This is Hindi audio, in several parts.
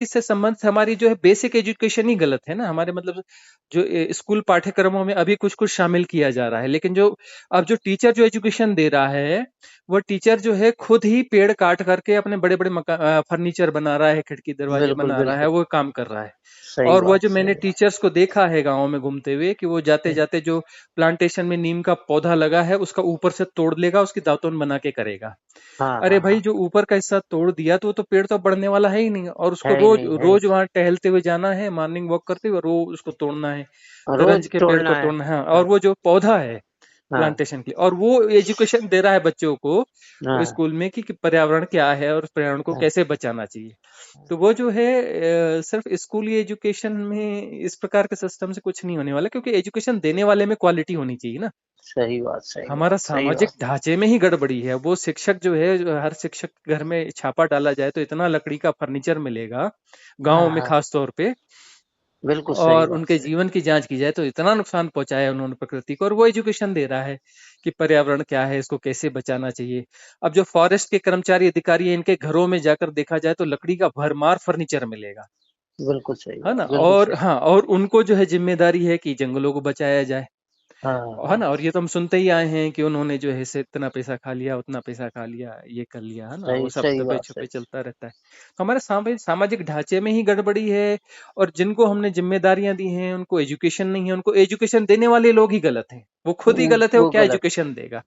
इससे संबंध हमारी जो है बेसिक एजुकेशन ही गलत है ना। हमारे मतलब जो स्कूल पाठ्यक्रमों में अभी कुछ कुछ शामिल किया जा रहा है, लेकिन जो अब जो टीचर जो एजुकेशन दे रहा है, वो टीचर जो है खुद ही पेड़ काट करके अपने बड़े बड़े फर्नीचर बना रहा है, खिड़की दरवाजे बिल्कुल बना रहा है, बिल्कुल। वो काम कर रहा है। सही और वो बात, जो मैंने सही बात। टीचर्स को देखा है गाँव में घूमते हुए, कि वो जाते जाते जो प्लांटेशन में नीम का पौधा लगा है उसका ऊपर से तोड़ लेगा, उसकी दातुन बना के करेगा। हाँ अरे हाँ भाई, हाँ। जो ऊपर का हिस्सा तोड़ दिया तो वो तो पेड़ तो बढ़ने वाला है ही नहीं, और उसको है ही रोज नहीं, है ही रोज वहां टहलते हुए जाना है, मॉर्निंग वॉक करते हुए रोज उसको तोड़ना है, नहीं। तरंज रोज के पेड़ को तोड़ना है। तोड़ना है। और हाँ वो जो पौधा है हाँ प्लांटेशन के लिए, और वो एजुकेशन दे रहा है बच्चों को हाँ स्कूल में कि पर्यावरण क्या है और पर्यावरण को हाँ। कैसे बचाना चाहिए। तो वो जो है सिर्फ स्कूली एजुकेशन में इस प्रकार के सिस्टम से कुछ नहीं होने वाला, क्योंकि एजुकेशन देने वाले में क्वालिटी होनी चाहिए ना। सही बात, सही हमारा बात, सही सामाजिक बात। ढांचे में ही गड़बड़ी है। वो शिक्षक जो है, जो हर शिक्षक के घर में छापा डाला जाए तो इतना लकड़ी का फर्नीचर मिलेगा गांव हाँ में हाँ। खास तौर पे, बिल्कुल सही और बात, उनके सही। जीवन की जांच की जाए तो इतना नुकसान पहुंचाया है उन्होंने प्रकृति को, और वो एजुकेशन दे रहा है कि पर्यावरण क्या है, इसको कैसे बचाना चाहिए। अब जो फॉरेस्ट के कर्मचारी अधिकारी हैं, इनके घरों में जाकर देखा जाए तो लकड़ी का भरमार फर्नीचर मिलेगा, बिल्कुल सही है ना। बात, बिल्कुल और सही। हाँ, और उनको जो है जिम्मेदारी है कि जंगलों को बचाया जाए, हाँ है हाँ। ना। और ये तो हम सुनते ही आए हैं कि उन्होंने जो है से इतना पैसा खा लिया, उतना पैसा खा लिया, ये कर लिया, है ना। वो सही, सब सही दबे बात, छुपे सही। चलता रहता है। तो हमारे सामाजिक ढांचे में ही गड़बड़ी है, और जिनको हमने जिम्मेदारियां दी हैं उनको एजुकेशन नहीं है, उनको एजुकेशन देने वाले लोग ही गलत हैं। वो खुद ही गलत है, वो वो क्या गलत। एजुकेशन देगा।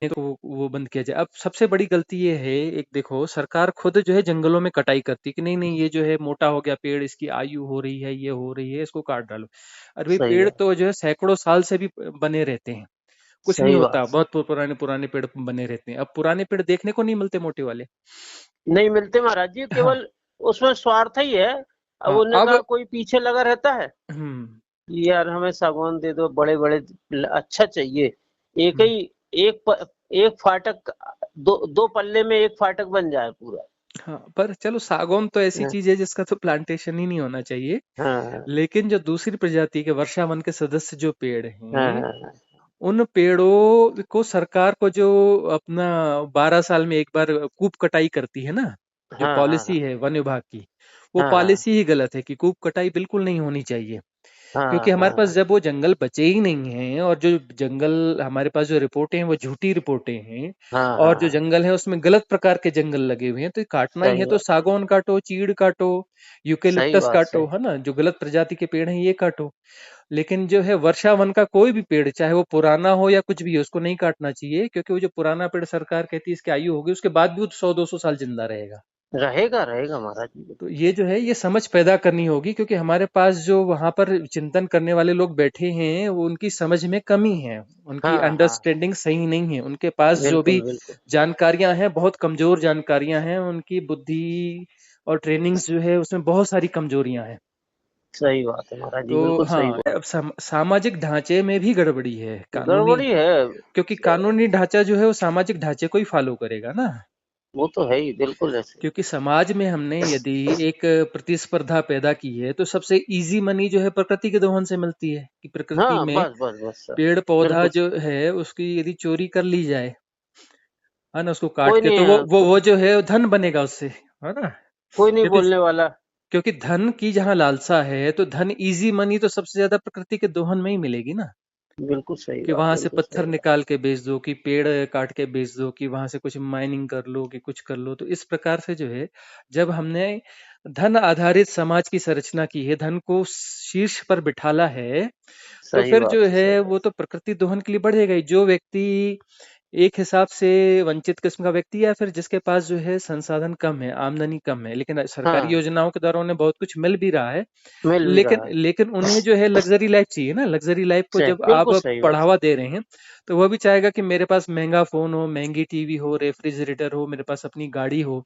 नहीं तो वो बंद किया जाए। अब सबसे बड़ी गलती ये है, एक देखो सरकार खुद जो है जंगलों में कटाई करती है कि नहीं नहीं, ये जो है मोटा हो गया पेड़, इसकी आयु हो रही है, ये हो रही है, इसको काट डालो। अरे भाई, सही पेड़ बात, तो जो है सैकड़ों साल से भी बने रहते हैं, कुछ नहीं सही होता, बात। बहुत पुराने पुराने पेड़ बने रहते हैं। अब पुराने पेड़ देखने को नहीं मिलते, मोटे वाले। नहीं मिलते महाराज जी, हाँ केवल उसमें स्वार्थ ही है। अब हाँ। उन्होंने अब कहा कोई पीछे लगा रहता है हम्म कि यार हमें सागवान दे दो, बड़े बड़े अच्छा चाहिए। एक हम्म, ही एक फाटक, दो दो पल्ले में एक फाटक बन जाए पूरा। हाँ, पर चलो सागौन तो ऐसी हाँ चीज है जिसका तो प्लांटेशन ही नहीं होना चाहिए। हाँ लेकिन जो दूसरी प्रजाति के वर्षावन के सदस्य जो पेड़ हाँ हैं, हाँ उन पेड़ों को सरकार को जो अपना 12 साल में एक बार कूप कटाई करती है ना, जो हाँ हाँ पॉलिसी है वन विभाग की, वो हाँ हाँ पॉलिसी ही गलत है कि कूप कटाई बिल्कुल नहीं होनी चाहिए। हाँ क्योंकि हमारे पास हाँ जब वो जंगल बचे ही नहीं हैं, और जो जंगल हमारे पास जो रिपोर्टें हैं वो झूठी रिपोर्टें हैं, हाँ और जो हाँ। जंगल है उसमें गलत प्रकार के जंगल लगे हुए हैं, तो ये काटना ही सही है तो बात, सागौन काटो, चीड़ काटो, सही यूकेलिप्टस बात, काटो, सही। है ना, जो गलत प्रजाति के पेड़ हैं ये काटो। लेकिन जो है वर्षा वन का कोई भी पेड़, चाहे वो पुराना हो या कुछ भी हो, उसको नहीं काटना चाहिए, क्योंकि वो जो पुराना पेड़ सरकार कहती है इसकी आयु होगी, उसके बाद भी वो 100-200 साल जिंदा रहेगा। रहेगा, रहेगा महाराज जी, तो बिल्कुल ये सही। जो है ये समझ पैदा करनी होगी, क्योंकि हमारे पास जो वहां पर चिंतन करने वाले लोग बैठे हैं, वो उनकी समझ में कमी है, उनकी हाँ हाँ। अंडरस्टैंडिंग सही नहीं है, उनके पास जो बिल्कुल भी बिल्कुल। जानकारियां हैं बहुत कमजोर जानकारियां हैं, उनकी बुद्धि और ट्रेनिंग्स जो है उसमें बहुत सारी कमजोरियां हैं। सही बात है महाराज जी, तो बिल्कुल सही हाँ, बात। अब सामाजिक ढांचे में भी गड़बड़ी है, कानूनी, गड़बड़ी है। क्योंकि कानूनी ढांचा जो है वो सामाजिक ढांचे को ही फॉलो करेगा ना। वो तो है ही, बिल्कुल ऐसे। क्योंकि समाज में हमने यदि एक प्रतिस्पर्धा पैदा की है, तो सबसे इजी मनी जो है प्रकृति के दोहन से मिलती है, कि प्रकृति हाँ, में बस बस बस सर। पेड़ पौधा बिल्कुल जो सही। है उसकी यदि चोरी कर ली जाए, है ना, उसको काट कोई के, नहीं तो है, वो जो है धन बनेगा उससे, है ना। कोई नहीं क्योंकि बोलने वाला। क्योंकि धन की जहां लालसा है, तो धन इजी मनी तो सबसे ज्यादा प्रकृति के दोहन में ही मिलेगी ना। बिल्कुल सही कि बात, वहां से बिल्कुल पत्थर सही बात। निकाल के बेच दो, कि पेड़ काट के बेच दो, कि वहां से कुछ माइनिंग कर लो, कि कुछ कर लो। तो इस प्रकार से जो है, जब हमने धन आधारित समाज की संरचना की है, धन को शीर्ष पर बिठाला है, तो सही फिर जो बात है, है सही वो बात। तो प्रकृति दोहन के लिए बढ़ेगा ही। जो व्यक्ति एक हिसाब से वंचित किस्म का व्यक्ति, या फिर जिसके पास जो है संसाधन कम है, आमदनी कम है, लेकिन सरकारी हाँ, योजनाओं के द्वारा उन्हें बहुत कुछ मिल भी रहा है, मिल भी लेकिन रहा है। लेकिन उन्हें जो है लग्जरी लाइफ चाहिए ना। लग्जरी लाइफ को सही, जब आप बिल्कुल सही बात। बढ़ावा दे रहे हैं, तो वह भी चाहेगा कि मेरे पास महंगा फोन हो, महंगी टीवी हो, रेफ्रिजरेटर हो, मेरे पास अपनी गाड़ी हो।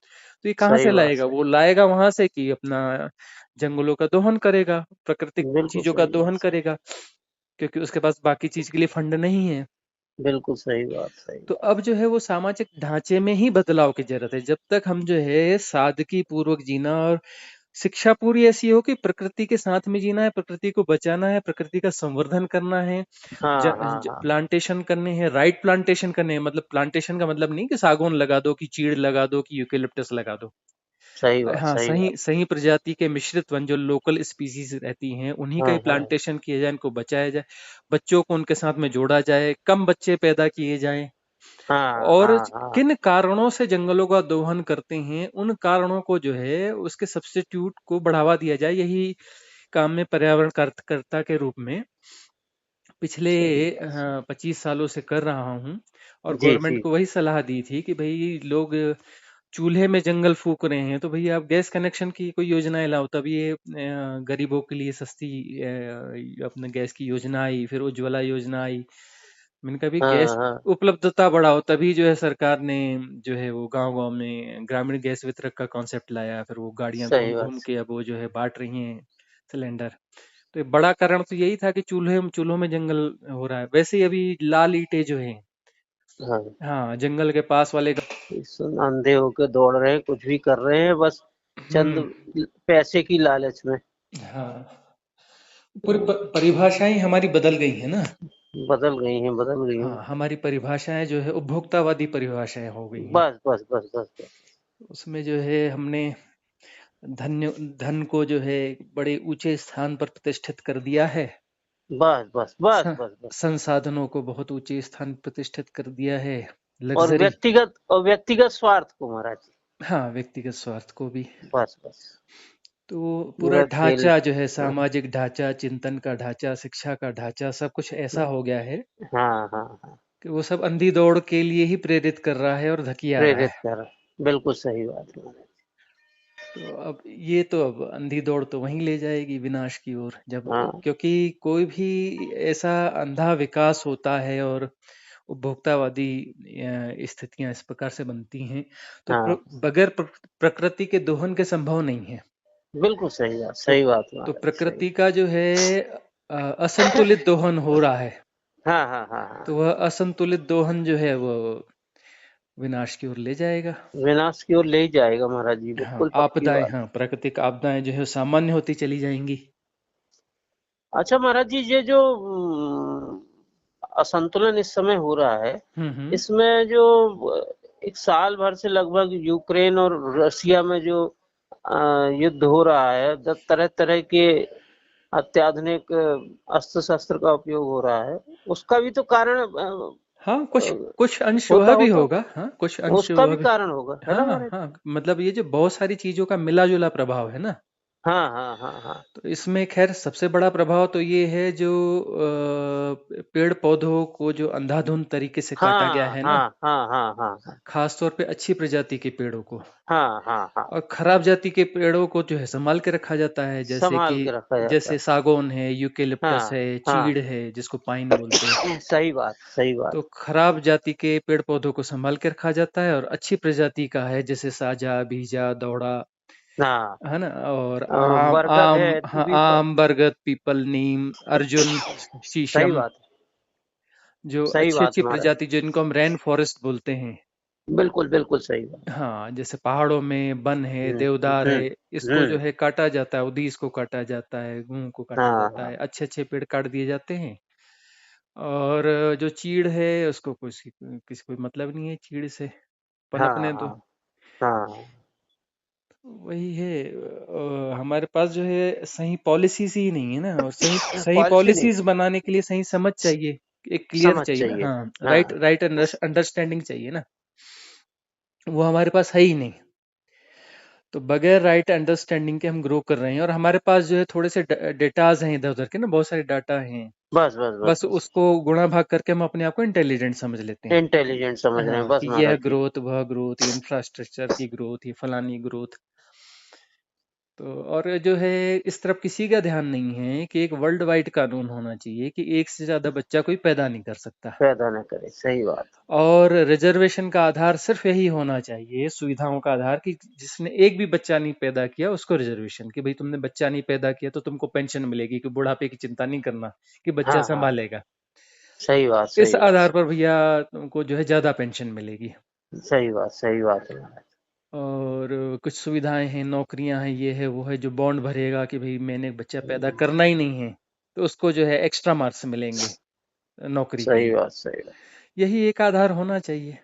तो ये कहाँ सही से बात, लाएगा? सही। वो लाएगा वहां से कि अपना जंगलों का दोहन करेगा, प्राकृतिक बिल्कुल चीजों का सही दोहन बात। करेगा, क्योंकि उसके पास बाकी चीज के लिए फंड नहीं है। बिल्कुल सही बात, सही तो बात। अब जो है वो सामाजिक ढांचे में ही बदलाव की जरूरत है। जब तक हम जो है सादगी पूर्वक जीना, और शिक्षा पूरी ऐसी हो कि प्रकृति के साथ में जीना है, प्रकृति को बचाना है, प्रकृति का संवर्धन करना है, हाँ हाँ हाँ। प्लांटेशन करने हैं, राइट प्लांटेशन करने हैं। मतलब प्लांटेशन का मतलब नहीं कि सागौन लगा दो, कि चीड़ लगा दो, कि यूकेलिप्टस लगा दो। सही बात, हाँ, सही बात। सही सही प्रजाति के मिश्रित वन जो लोकल स्पीसीज रहती हैं उन्हीं का हाँ, ही हाँ। प्लांटेशन किया जाए, इनको बचाया जाए, बच्चों को उनके साथ में जोड़ा जाए, कम बच्चे पैदा किए जाएं। हाँ, और हाँ, हाँ। किन कारणों से जंगलों का दोहन करते हैं उन कारणों को जो है उसके सब्स्टिट्यूट को बढ़ावा दिया जाए, यही काम में पर्यावरण कर्ता के रूप में पिछले सही बात। 25 सालों से कर रहा हूँ। और जी, गवर्नमेंट जी। को वही सलाह दी थी कि भाई लोग चूल्हे में जंगल फूक रहे हैं तो भैया आप गैस कनेक्शन की कोई योजनाएं लाओ, तभी ये गरीबों के लिए सस्ती अपने गैस की योजना आई, फिर उज्ज्वला योजना आई। मैंने कहा भी हाँ, गैस हाँ। उपलब्धता बढ़ाओ, तभी जो है सरकार ने जो है वो गांव गांव में ग्रामीण गैस वितरक का कॉन्सेप्ट लाया, फिर वो गाड़ियां घूम सही बात। घूम के अब वो जो है बांट रही हैं सिलेंडर। तो एक बड़ा कारण तो यही था कि चूल्हे चूल्हों में जंगल हो रहा है। वैसे ही अभी लाल ईंटें जो है, हाँ। हाँ, जंगल के पास वाले इस अंधे होके दौड़ रहे हैं, कुछ भी कर रहे हैं, बस चंद हम्म, पैसे की लालच में। हाँ, पूरी परिभाषाएं हमारी बदल गई है ना। बदल गई हैं, बदल गई हैं। हाँ, हमारी परिभाषाएं जो है उपभोक्तावादी परिभाषाएं हो गई हैं। बस, बस, बस, बस, बस। उसमें जो है हमने धन्य धन को जो है बड़े ऊंचे स्थान पर प्रतिष्ठित कर दिया है। बस, बस, बस, स- बस, बस। संसाधनों को बहुत ऊंचे स्थान प्रतिष्ठित कर दिया है। और लग्जरी। व्यक्तिगत स्वार्थ को महाराज जी। हाँ, व्यक्तिगत स्वार्थ को भी। बस, बस। तो पूरा पूरा खेल। ढांचा जो है, हाँ, सामाजिक ढांचा, चिंतन का ढांचा, शिक्षा का ढांचा, सब कुछ ऐसा हो गया है हाँ, हाँ, हाँ। कि वो सब अंधी दौड़ के लिए ही प्रेरित कर रहा है और धकिया रहा प्रेरित है। कर। बिल्कुल सही बात है महाराज। तो अब अंधी दौड़ तो वहीं ले जाएगी विनाश की ओर, जब हाँ, क्योंकि कोई भी ऐसा अंधा विकास होता है और उपभोक्तावादी स्थितियां इस प्रकार से बनती हैं, तो हाँ। बगैर प्रकृति के दोहन के संभव नहीं है। बिल्कुल सही बात, तो सही बात तो महाराज, सही। प्रकृति का जो है असंतुलित दोहन हो रहा है, हाँ, हाँ, हाँ, तो हाँ। वह असंतुलित दोहन जो है वो विनाश की ओर ले जाएगा। विनाश की ओर ले ही जाएगा महाराज जी, हाँ, बिल्कुल पक्की आपदाएं, बात। हाँ, प्राकृतिक आपदाएं जो है सामान्य होती चली जाएंगी। अच्छा महाराज जी, ये जो असंतुलन इस समय हो रहा है, हम्म। इसमें जो एक साल भर से लगभग यूक्रेन और रसिया में जो युद्ध हो रहा है, तरह तरह के अत्याधुनिक अस्त्र शस्त्र का उपयोग हो रहा है, उसका भी तो कारण हाँ, कुछ कुछ अंश होता वह भी होता होगा, हाँ, कुछ अंश उसका वह भी भी। कारण होगा, है ना हाँ महाराज। हाँ, मतलब ये जो बहुत सारी चीजों का मिला जुला प्रभाव है ना। हाँ, हाँ, हाँ, हाँ। तो इसमें खैर सबसे बड़ा प्रभाव तो ये है जो पेड़ पौधों को जो अंधाधुंध तरीके से काटा गया हाँ, है ना, हाँ, हाँ, हाँ, हाँ, हाँ, खास तौर पे अच्छी प्रजाति के पेड़ों को, हाँ, हाँ, हाँ। और खराब जाति के पेड़ों को जो है संभाल के रखा जाता है, जैसे कि संभाल के रखा जाता जैसे है। सागौन है, यूकेलिप्टस हाँ, है, हाँ। चीड़ है जिसको पाइन बोलते हैं। सही बात, सही बात। तो खराब जाति के पेड़ पौधों को संभाल के रखा जाता है, और अच्छी प्रजाति का है जैसे साजा, बीजा, दौड़ा, हाँ। है ना, और आम बरगद आम है, हाँ, पीपल। आम, बरगद, पीपल, नीम, अर्जुन, सही शीशम, बात है, जो सही अच्छी बात अच्छी महाराज। प्रजाति जिनको हम रेन फॉरेस्ट बोलते हैं। बिल्कुल, बिल्कुल सही बात। हाँ, जैसे पहाड़ों में वन है, हुँ, देवदार हुँ, है, इसको जो हुँ। है काटा जाता है, उदीस को काटा जाता है, घूम को काटा हाँ, जाता हाँ। है, अच्छे अच्छे पेड़ काट दिए जाते हैं। और जो चीड़ है उसको किसी किसी कोई मतलब नहीं है चीड़ से, हाँ, पनपने दो। हाँ, हाँ। वही है, हमारे पास जो है सही पॉलिसीज ही नहीं है ना, और सही सही पॉलिसी नहीं, पॉलिसीज बनाने के लिए सही समझ चाहिए, एक क्लियर समझ चाहिए ना, चाहिए। हाँ, राइट हाँ। राइट अंडरस्टैंडिंग चाहिए ना, वो हमारे पास है ही नहीं। तो बगैर राइट अंडरस्टैंडिंग के हम ग्रो कर रहे हैं, और हमारे पास जो है थोड़े से डेटाज हैं इधर उधर के ना, बहुत सारे डाटा हैं, बस, बस, बस, बस बस। उसको गुणा भाग करके हम अपने आप को इंटेलिजेंट समझ लेते हैं। इंटेलिजेंट समझ रहे हैं, हाँ, बस कि यह महाराज जी। ग्रोथ, वह ग्रोथ, ये इंफ्रास्ट्रक्चर की ग्रोथ, ये फलानी ग्रोथ। तो और जो है इस तरफ किसी का ध्यान नहीं है कि एक वर्ल्ड वाइड कानून होना चाहिए कि एक से ज्यादा बच्चा कोई पैदा नहीं कर सकता, पैदा न करे, सही बात। और रिजर्वेशन का आधार सिर्फ यही होना चाहिए, सुविधाओं का आधार, कि जिसने एक भी बच्चा नहीं पैदा किया उसको रिजर्वेशन, कि भाई तुमने बच्चा नहीं पैदा किया तो तुमको पेंशन मिलेगी, कि बुढ़ापे की चिंता नहीं करना, कि बच्चा हाँ, हाँ। संभालेगा। सही बात, इस सही बात। आधार पर भैया तुमको जो है ज्यादा पेंशन मिलेगी। सही बात, सही बात है महाराज। और कुछ सुविधाएं हैं, नौकरियां हैं, ये है वो है, जो बॉन्ड भरेगा कि भाई मैंने एक बच्चा पैदा करना ही नहीं है, तो उसको जो है एक्स्ट्रा मार्क्स मिलेंगे नौकरी के सही लिए। बात, सही बात। यही एक आधार होना चाहिए।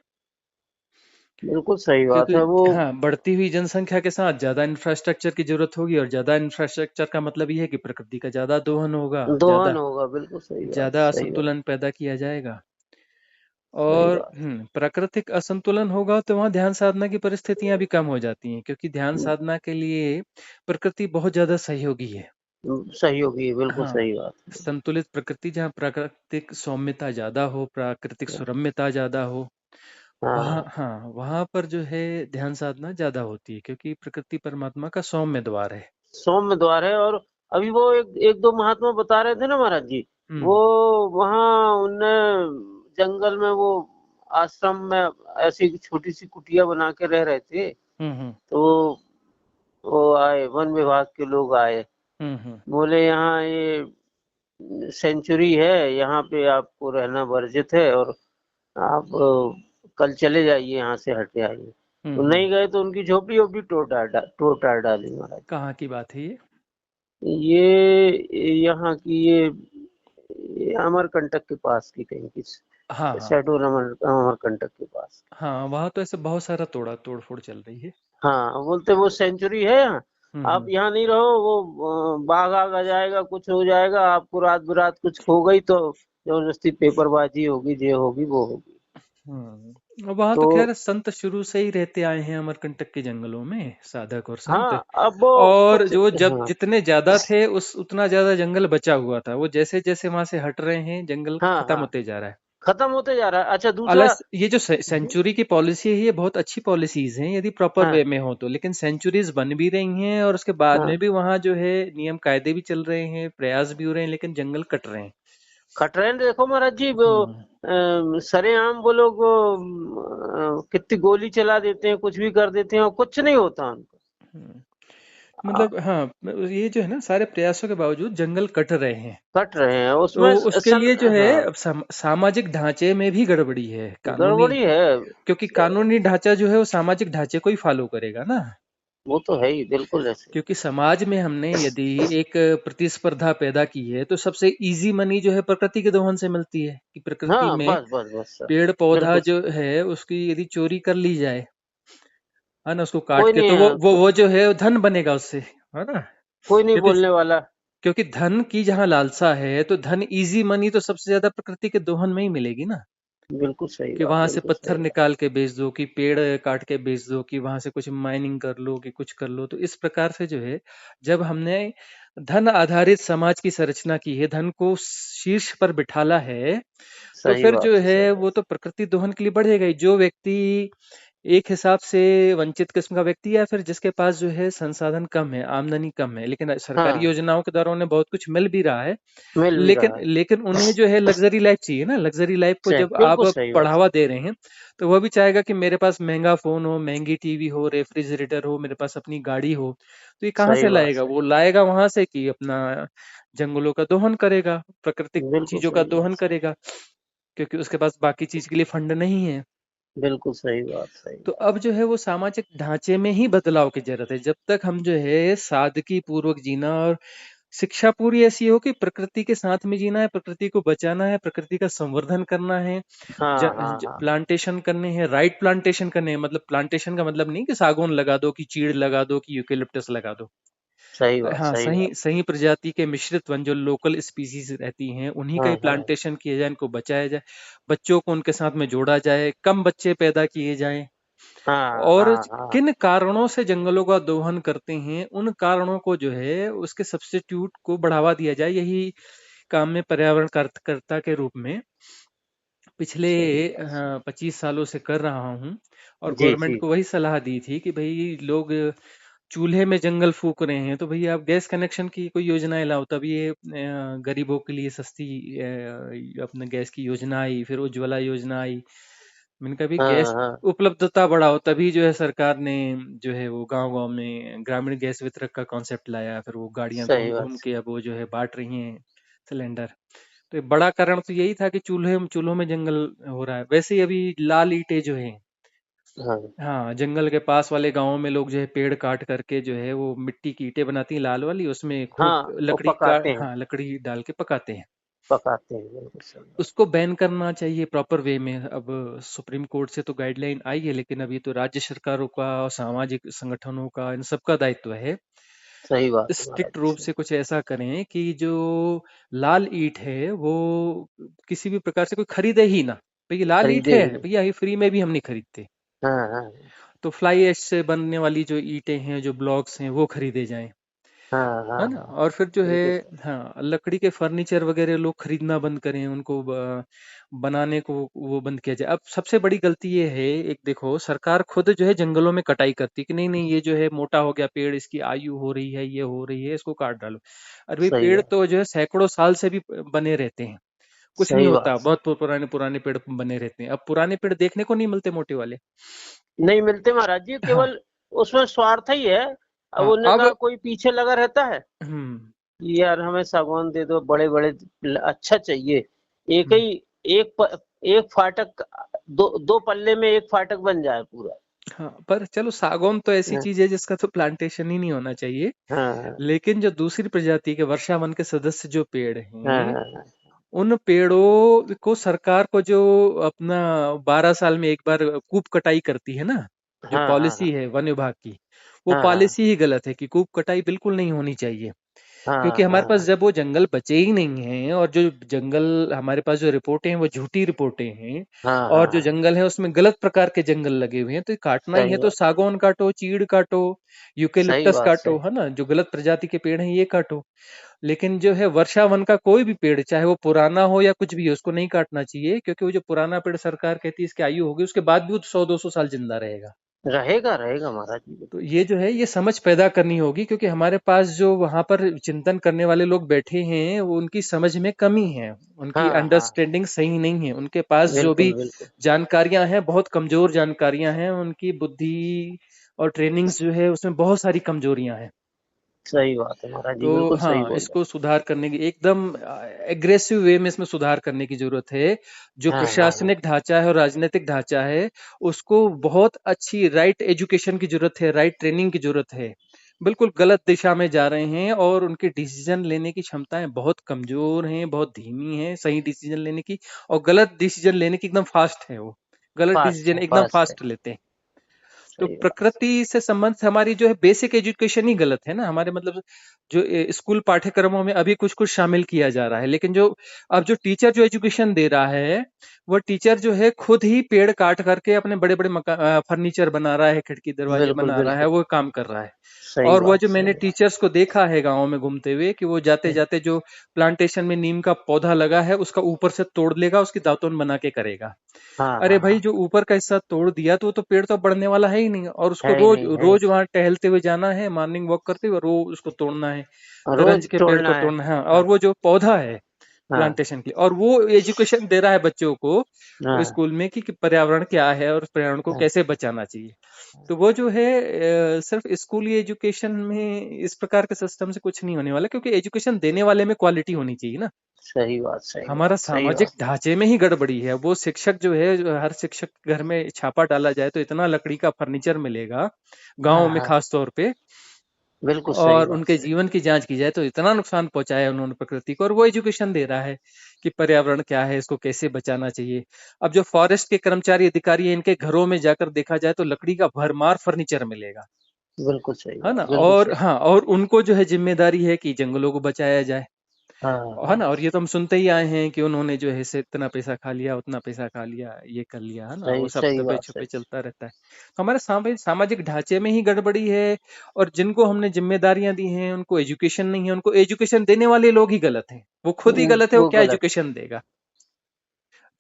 बिल्कुल सही बात क्योंकि है वो। हाँ, बढ़ती हुई जनसंख्या के साथ ज्यादा इंफ्रास्ट्रक्चर की जरूरत होगी, और ज्यादा इंफ्रास्ट्रक्चर का मतलब ये है कि प्रकृति का ज्यादा दोहन होगा, दोहन ज्यादा होगा, बिल्कुल सही बात, ज्यादा सही बात, असंतुलन पैदा किया जाएगा। सही और बात। प्राकृतिक असंतुलन होगा तो वहाँ ध्यान साधना की परिस्थितियां भी कम हो जाती हैं, क्योंकि ध्यान साधना के लिए प्रकृति बहुत ज्यादा सहयोगी है। सहयोगी है, बिल्कुल हाँ, सही बात। संतुलित प्रकृति जहाँ प्राकृतिक सौम्यता ज्यादा हो, प्राकृतिक सुरम्यता ज्यादा हो, वहाँ, हाँ, हाँ, वहाँ पर जो है ध्यान साधना ज्यादा होती है, क्योंकि प्रकृति परमात्मा का सौम्य द्वार है। सौम्य द्वार है। और अभी वो एक दो महात्मा बता रहे थे ना महाराज जी, वो हम्म, वहाँ उनने जंगल में वो आश्रम में ऐसी छोटी सी कुटिया बना के रह रहे थे। हम्म, हम्म, तो वो आए, वन विभाग के लोग आए, हम्म, हम्म, बोले यहाँ ये सेंचुरी है, यहाँ पे आपको रहना वर्जित है, और आप कल चले जाइए, यहाँ से हटे आइए। हम्म, तो नहीं गए तो उनकी झोपड़ी वोपड़ी तोड़ टाड़ डाली महाराज। कहाँ की बात है ये? ये यहाँ की ये अमरकंटक के पास की कहीं की, हाँ, हाँ, शहडोल अमरकंटक के पास। हाँ, वहाँ तो ऐसे बहुत सारा तोड़ फोड़ चल रही है। हाँ, बोलते वो सेंचुरी है यहाँ, हम्म, आप यहाँ नहीं रहो, वो बाघ आग आ जाएगा, कुछ हो जाएगा आपको, रात बिरात कुछ हो गई तो जबरदस्ती पेपरबाजी होगी, ये होगी वो होगी। और वहाँ तो तो खैर संत शुरू से ही रहते आए हैं अमरकंटक के जंगलों में, साधक और संत। हाँ, अब वो और कुछ, जो जब हाँ, जितने ज्यादा थे उस उतना ज्यादा जंगल बचा हुआ था, वो जैसे जैसे वहां से हट रहे हैं जंगल हाँ, खत्म हाँ, होते जा रहा है। खत्म होते जा रहा है। अच्छा, दूसरा, अलस ये जो सेंचुरी की पॉलिसी है, ये बहुत अच्छी पॉलिसीज हैं यदि प्रॉपर हाँ, वे में हो तो, लेकिन सेंचुरीज बन भी रही हैं और उसके बाद में हाँ, भी वहां जो है नियम कायदे भी चल रहे हैं, प्रयास भी हो रहे हैं, लेकिन जंगल कट रहे हैं। खटरेन देखो महाराज जी, वो हम्म, सरेआम वो लोग कितनी गोली चला देते हैं, कुछ भी कर देते हैं और कुछ नहीं होता उनको। हम्म। आ, मतलब हाँ, ये जो है ना, सारे प्रयासों के बावजूद जंगल कट रहे हैं। कट रहे हैं तो उसमें उसके लिए जो है हाँ, अब सामाजिक ढांचे में भी गड़बड़ी है, कानूनी। गड़बड़ी है। क्योंकि कानूनी ढांचा जो है वो सामाजिक ढांचे को ही फॉलो करेगा ना। वो तो है ही, बिल्कुल ऐसे। क्योंकि समाज में हमने यदि एक प्रतिस्पर्धा पैदा की है, तो सबसे इजी मनी जो है प्रकृति के दोहन से मिलती है, कि प्रकृति हाँ, में बस बस बस सर, पेड़ पौधा बिल्कुल। जो है उसकी यदि चोरी कर ली जाए, है ना, उसको काट कोई के, नहीं तो है, वो जो है धन बनेगा उससे, है ना। कोई नहीं क्योंकि बोलने वाला। क्योंकि धन की जहां लालसा है, तो धन इजी मनी तो सबसे ज्यादा प्रकृति के दोहन में ही मिलेगी ना। बिल्कुल सही कि बात, वहां से बिल्कुल पत्थर सही बात। निकाल के बेच दो, कि पेड़ काट के बेच दो, कि वहां से कुछ माइनिंग कर लो, कि कुछ कर लो। तो इस प्रकार से जो है, जब हमने धन आधारित समाज की संरचना की है, धन को शीर्ष पर बिठाला है, तो सही फिर जो बात है, है सही वो बात। तो प्रकृति दोहन के लिए बढ़ेगा ही। जो व्यक्ति एक हिसाब से वंचित किस्म का व्यक्ति, या फिर जिसके पास जो है संसाधन कम है, आमदनी कम है, लेकिन सरकारी हाँ, योजनाओं के द्वारा उन्हें बहुत कुछ मिल भी रहा है, मिल भी लेकिन रहा है। लेकिन उन्हें जो है लग्जरी लाइफ चाहिए ना। लग्जरी लाइफ को सही, जब आप बिल्कुल सही बात। बढ़ावा दे रहे हैं, तो वह भी चाहेगा कि मेरे पास महंगा फोन हो, महंगी टीवी हो, रेफ्रिजरेटर हो, मेरे पास अपनी गाड़ी हो। तो ये कहाँ सही से बात, लाएगा? सही, वो लाएगा वहां से कि अपना जंगलों का दोहन करेगा, प्राकृतिक बिल्कुल चीजों का सही दोहन बात, करेगा, क्योंकि उसके पास बाकी चीज के लिए फंड नहीं है। बिल्कुल सही बात, सही तो बात। अब जो है वो सामाजिक ढांचे में ही बदलाव की जरूरत है। जब तक हम जो है सादगी पूर्वक जीना, और शिक्षा पूरी ऐसी हो कि प्रकृति के साथ में जीना है, प्रकृति को बचाना है, प्रकृति का संवर्धन करना है, हाँ, हाँ, हाँ, प्लांटेशन करने हैं, राइट प्लांटेशन करने हैं। मतलब प्लांटेशन का मतलब नहीं कि सागौन लगा दो, कि चीड़ लगा दो, कि यूकेलिप्टस लगा दो। सही बात, हाँ, सही सही बात। सही प्रजाति के मिश्रित वन जो लोकल स्पीसीज रहती हैं, उन्हीं का हाँ, ही हाँ, प्लांटेशन किया जाए, इनको बचाया जाए, बच्चों को उनके साथ में जोड़ा जाए, कम बच्चे पैदा किए जाएं। हाँ, और हाँ, हाँ, किन कारणों से जंगलों का दोहन करते हैं, उन कारणों को जो है उसके सब्स्टिट्यूट को बढ़ावा दिया जाए। यही काम में पर्यावरण कर्ता के रूप में पिछले सही बात। 25 सालों से कर रहा हूँ। और जी, गवर्नमेंट जी। को वही सलाह दी थी कि भाई लोग चूल्हे में जंगल फूक रहे हैं, तो भैया आप गैस कनेक्शन की कोई योजनाएं लाओ। तब ये गरीबों के लिए सस्ती अपने गैस की योजना आई, फिर उज्ज्वला योजना आई। मैंने कहा भी हाँ, गैस हाँ, उपलब्धता बढ़ाओ, तभी जो है सरकार ने जो है वो गांव गांव में ग्रामीण गैस वितरक का कॉन्सेप्ट लाया, फिर वो गाड़ियां घूम सही बात। घूम के अब वो जो है बांट रही हैं सिलेंडर। तो एक बड़ा कारण तो यही था कि चूल्हों में जंगल हो रहा है। वैसे ही अभी लाल ईंटें जो है, हाँ, हाँ, जंगल के पास वाले गांवों में लोग जो है पेड़ काट करके जो है वो मिट्टी की ईंटें बनाती हैं लाल वाली, उसमें खूब हाँ, वो पकाते हैं। हाँ, लकड़ी डाल के पकाते हैं। पकाते हैं, बिल्कुल सही बात। उसको बैन करना चाहिए प्रॉपर वे में। अब सुप्रीम कोर्ट से तो गाइडलाइन आई है, लेकिन अभी तो राज्य सरकारों का और सामाजिक संगठनों का, इन सबका दायित्व है। सही बात है महाराज स्ट्रिक्ट जी, रूप सही। से कुछ ऐसा करें कि जो लाल ईंट है वो किसी भी प्रकार से कोई खरीदे ही ना। भैया लाल ईंट खरीदे है, ही नहीं। भैया ये फ्री में भी हम नहीं खरीदते। हाँ, हाँ, तो फ्लाई ऐश से बनने वाली जो ईंटें हैं, जो ब्लॉक्स हैं, वो खरीदे जाएं। हाँ, हाँ, है ना? हाँ, और फिर जो है, बिल्कुल सही। हाँ, लकड़ी के फर्नीचर वगैरह लोग खरीदना बंद करें, उनको बनाने को वो बंद किया जाए। अब सबसे बड़ी गलती ये है, एक देखो सरकार खुद जो है जंगलों में कटाई करती है कि नहीं नहीं, ये जो है मोटा हो गया पेड़, इसकी आयु हो रही है, ये हो रही है, इसको काट डालो। अरे भाई, सही पेड़ बात, तो जो है सैकड़ों साल से भी बने रहते हैं, कुछ नहीं सही होता, बात। बहुत पुराने पुराने पेड़ बने रहते हैं। अब पुराने पेड़ देखने को नहीं मिलते, मोटे वाले। नहीं मिलते महाराज जी, हाँ, केवल उसमें स्वार्थ ही है। अब हाँ, उन्हें अब कहा कोई पीछे लगा रहता है हम्म, कि यार हमें सागवान दे दो, बड़े बड़े अच्छा चाहिए। एक हम्म, ही एक फाटक, दो दो पल्ले में एक फाटक बन जाए पूरा। हाँ, पर चलो सागौन तो ऐसी हाँ, चीज है जिसका तो प्लांटेशन ही नहीं होना चाहिए। हाँ, लेकिन जो दूसरी प्रजाति के वर्षा वन के सदस्य जो पेड़ हाँ, हैं, हाँ, उन पेड़ों को सरकार को जो अपना 12 साल में एक बार कूप कटाई करती है ना, जो हाँ, पॉलिसी हाँ, है वन विभाग की, वो हाँ, हाँ, पॉलिसी ही गलत है कि कूप कटाई बिल्कुल नहीं होनी चाहिए। क्योंकि हाँ, हमारे पास हाँ, जब वो जंगल बचे ही नहीं हैं, और जो जंगल हमारे पास जो रिपोर्टें हैं वो झूठी रिपोर्टें हैं, हाँ, और जो हाँ, जंगल है उसमें गलत प्रकार के जंगल लगे हुए हैं, तो ये काटना ही है सही तो बात, सागौन काटो, चीड़ काटो, सही यूकेलिप्टस बात, काटो, सही। है ना, जो गलत प्रजाति के पेड़ हैं ये काटो। लेकिन जो है वर्षा वन का कोई भी पेड़, चाहे वो पुराना हो या कुछ भी हो, उसको नहीं काटना चाहिए, क्योंकि वो जो पुराना पेड़ सरकार कहती है इसकी आयु होगी, उसके बाद भी वो 100-200 साल जिंदा रहेगा। रहेगा, रहेगा महाराज जी, तो बिल्कुल ये सही। जो है ये समझ पैदा करनी होगी, क्योंकि हमारे पास जो वहां पर चिंतन करने वाले लोग बैठे हैं, वो उनकी समझ में कमी है, उनकी हाँ, हाँ, अंडरस्टैंडिंग सही नहीं है, उनके पास जो बिल्कुल, भी बिल्कुल। जानकारियां हैं बहुत कमजोर जानकारियां हैं, उनकी बुद्धि और ट्रेनिंग्स जो है उसमें बहुत सारी कमजोरियां हैं। सही बात है महाराज जी, तो बिल्कुल सही हाँ, बोल रहे इसको सुधार करने की एकदम एग्रेसिव वे में इसमें सुधार करने की जरूरत है। जो हैं। हाँ, हाँ, हाँ, प्रशासनिक ढांचा है और राजनीतिक ढांचा है, उसको बहुत अच्छी राइट एजुकेशन की जरूरत है, राइट ट्रेनिंग की जरूरत है। बिल्कुल गलत दिशा में जा रहे हैं, और उनकी डिसीजन लेने की क्षमताएं बहुत कमजोर हैं, बहुत धीमी हैं सही डिसीजन लेने की, और गलत डिसीजन लेने की एकदम फास्ट है वो, गलत फास्ट डिसीजन है, एकदम फास्ट है। फास्ट लेते हैं। तो सही बात। प्रकृति से संबंध हमारी जो है बेसिक एजुकेशन ही गलत है ना हमारे, मतलब जो स्कूल पाठ्यक्रमों में अभी कुछ कुछ शामिल किया जा रहा है, लेकिन जो अब जो टीचर जो एजुकेशन दे रहा है, वो टीचर जो है खुद ही पेड़ काट करके अपने बड़े बड़े फर्नीचर बना रहा है, खिड़की दरवाजे बिल्कुल, बना रहा है, बिल्कुल। वो काम कर रहा है। सही और वो बात, जो मैंने सही बात। टीचर्स को देखा है गाँव में घूमते हुए, कि वो जाते जाते जो प्लांटेशन में नीम का पौधा लगा है उसका ऊपर से तोड़ लेगा, उसकी दातुन बना के करेगा। हाँ, अरे हाँ, भाई, हाँ। जो ऊपर का हिस्सा तोड़ दिया तो वो तो पेड़ तो बढ़ने वाला है ही नहीं, और उसको है ही रोज नहीं, है ही रोज वहां टहलते हुए जाना है, मॉर्निंग वॉक करते हुए रोज उसको तोड़ना है, नहीं। तरंज रोज के पेड़ को तोड़ना है। तोड़ना है। और हाँ, वो जो पौधा है हाँ, प्लांटेशन के लिए, और वो एजुकेशन दे रहा है बच्चों को हाँ, स्कूल में कि पर्यावरण क्या है और पर्यावरण को हाँ। कैसे बचाना चाहिए। तो वो जो है सिर्फ स्कूली एजुकेशन में इस प्रकार के सिस्टम से कुछ नहीं होने वाला, क्योंकि एजुकेशन देने वाले में क्वालिटी होनी चाहिए ना। सही बात, सही हमारा बात, सही सामाजिक बात। ढांचे में ही गड़बड़ी है। वो शिक्षक जो है, जो हर शिक्षक के घर में छापा डाला जाए तो इतना लकड़ी का फर्नीचर मिलेगा, गांव हाँ, में हाँ। खास तौर पे, बिल्कुल सही और बात, उनके सही। जीवन की जांच की जाए तो इतना नुकसान पहुंचाया है उन्होंने प्रकृति को, और वो एजुकेशन दे रहा है कि पर्यावरण क्या है, इसको कैसे बचाना चाहिए। अब जो फॉरेस्ट के कर्मचारी अधिकारी हैं, इनके घरों में जाकर देखा जाए तो लकड़ी का भरमार फर्नीचर मिलेगा, बिल्कुल सही है ना। बात, बिल्कुल और सही। हाँ, और उनको जो है जिम्मेदारी है कि जंगलों को बचाया जाए, हाँ, है हाँ। ना। और ये तो हम सुनते ही आए हैं कि उन्होंने जो है से इतना पैसा खा लिया, उतना पैसा खा लिया, ये कर लिया, है ना, वो सही, सब सही दबे बात, छुपे सही। चलता रहता है। तो हमारे सामाजिक ढांचे में ही गड़बड़ी है, और जिनको हमने जिम्मेदारियां दी हैं उनको एजुकेशन नहीं है, उनको एजुकेशन देने वाले लोग ही गलत हैं, वो खुद ही गलत है, वो वो क्या गलत है। एजुकेशन देगा।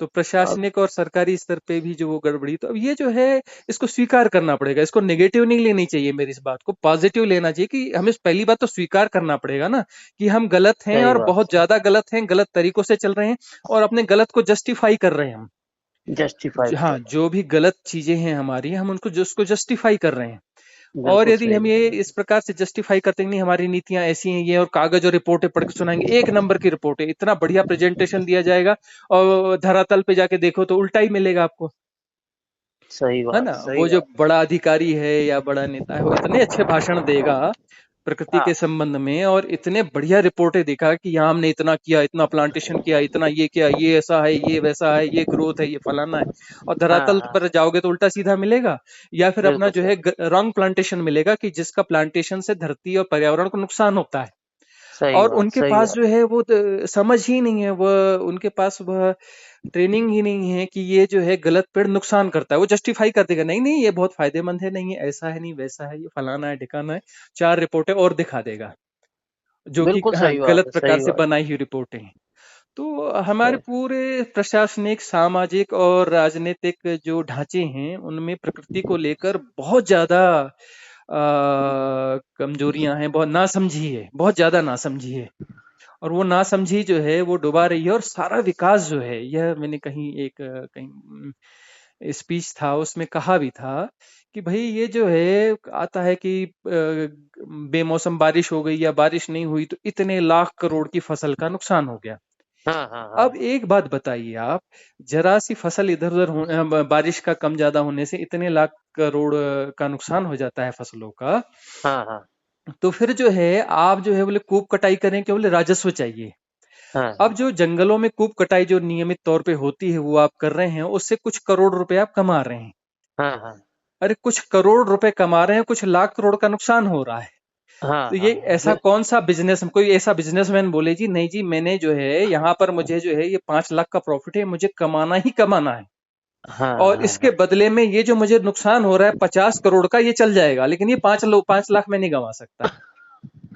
तो अब प्रशासनिक और सरकारी स्तर पे भी जो वो गड़बड़ी, तो अब ये जो है इसको स्वीकार करना पड़ेगा, इसको नेगेटिव नहीं लेनी चाहिए, मेरी इस बात को पॉजिटिव लेना चाहिए, कि हमें पहली बात तो स्वीकार करना पड़ेगा ना कि हम गलत हैं, सही और बात, बहुत सही। ज्यादा गलत हैं, गलत तरीकों से चल रहे हैं, और अपने गलत को जस्टिफाई कर रहे हैं हम। जस्टिफाई कर हाँ, रहे जो भी गलत चीजें हैं हमारी, हम उनको उसको जस्टिफाई कर रहे हैं। हैं। और बिल्कुल यदि सही हम बात, ये बिल्कुल। इस प्रकार से जस्टिफाई करते हैं, नहीं हमारी नीतियां ऐसी हैं ये, और कागज और रिपोर्टें पढ़ के सुनाएंगे, एक नंबर की रिपोर्ट है, इतना बढ़िया प्रेजेंटेशन दिया जाएगा, और धरातल पे जाके देखो तो उल्टा ही मिलेगा आपको, सही है बात, ना। सही वो जो बात। बड़ा अधिकारी है या बड़ा नेता है, वो इतने अच्छे भाषण देगा, प्रकृति के हाँ संबंध में, और इतने बढ़िया रिपोर्टें देखा कि यहाँ हमने इतना किया, इतना प्लांटेशन किया, इतना ये किया, ये ऐसा है, ये वैसा है, ये ग्रोथ है, ये फलाना है। और हाँ धरातल हाँ, पर जाओगे तो उल्टा सीधा मिलेगा, या फिर अपना बिल्कुल जो सही। है रॉन्ग प्लांटेशन मिलेगा कि जिसका प्लांटेशन से धरती और पर्यावरण को नुकसान होता है। सही और बात, उनके सही पास बात। जो है वो समझ ही नहीं है, वह उनके पास वह ट्रेनिंग ही नहीं है कि ये जो है गलत पेड़ नुकसान करता है। वो जस्टिफाई कर देगा, नहीं नहीं ये बहुत फायदेमंद है, नहीं ये ऐसा है, नहीं वैसा है, ये फलाना है ढिकाना है, चार रिपोर्टें और दिखा देगा, जो कि बिल्कुल हाँ, सही बात गलत है, प्रकार सही से बात। बनाई हुई रिपोर्टें हैं। तो हमारे सही। पूरे प्रशासनिक, सामाजिक और राजनीतिक जो ढांचे हैं, उनमें प्रकृति को लेकर बहुत ज्यादा कमजोरियां हैं, बहुत नासमझी है, बहुत ज्यादा नासमझी है। और वो नासमझी जो है वो डुबा रही है, और सारा विकास जो है, यह मैंने कहीं एक स्पीच था उसमें कहा भी था कि भाई ये जो है आता है कि बेमौसम बारिश हो गई या बारिश नहीं हुई तो इतने लाख करोड़ की फसल का नुकसान हो गया। हाँ हाँ अब हाँ एक बात बताइए आप, जरा सी फसल इधर उधर बारिश का कम ज्यादा होने से इतने लाख करोड़ का नुकसान हो जाता है फसलों का। हाँ हाँ तो फिर जो है आप जो है बोले खूब कटाई करें कि बोले राजस्व चाहिए। हाँ अब जो जंगलों में खूब कटाई जो नियमित तौर पे होती है वो आप कर रहे हैं, उससे कुछ करोड़ रुपए आप कमा रहे हैं। हाँ हाँ अरे कुछ करोड़ रुपए कमा रहे हैं, कुछ लाख करोड़ का नुकसान हो रहा है। हाँ तो हाँ ये हाँ, ऐसा कौन सा बिजनेस, कोई ऐसा बिजनेसमैन बोले जी नहीं जी मैंने जो है यहाँ पर मुझे जो है ये 5 लाख का प्रॉफिट है, मुझे कमाना ही कमाना है, हाँ और हाँ इसके हाँ। बदले में ये जो मुझे नुकसान हो रहा है 50 करोड़ का, ये चल जाएगा, लेकिन ये 5 लाख में नहीं गंवा सकता।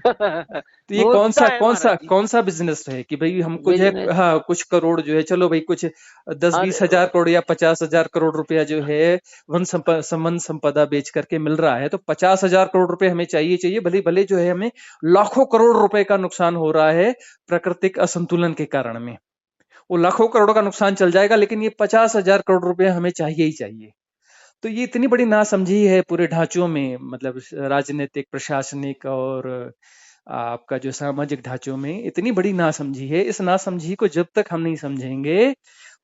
तो ये होता है महाराज जी। कौन सा बिजनेस है कि भाई हमको जो है बिजनेस। हाँ कुछ करोड़ जो है, चलो भाई कुछ 10-20 हजार करोड़ या 50 हजार करोड़ रुपया जो है वन संपदा बेच करके मिल रहा है, तो 50 हजार करोड़ रुपए हमें चाहिए चाहिए, भले भले जो है हमें लाखों करोड़ रुपए का नुकसान हो रहा है प्राकृतिक असंतुलन के कारण में, वो लाखों करोड़ का नुकसान चल जाएगा, लेकिन ये 50 हजार करोड़ रुपए हमें चाहिए ही चाहिए। तो ये इतनी बड़ी नासमझी है पूरे ढांचों में, मतलब राजनीतिक, प्रशासनिक और आपका जो सामाजिक ढांचों में इतनी बड़ी नासमझी है। इस नासमझी को जब तक हम नहीं समझेंगे,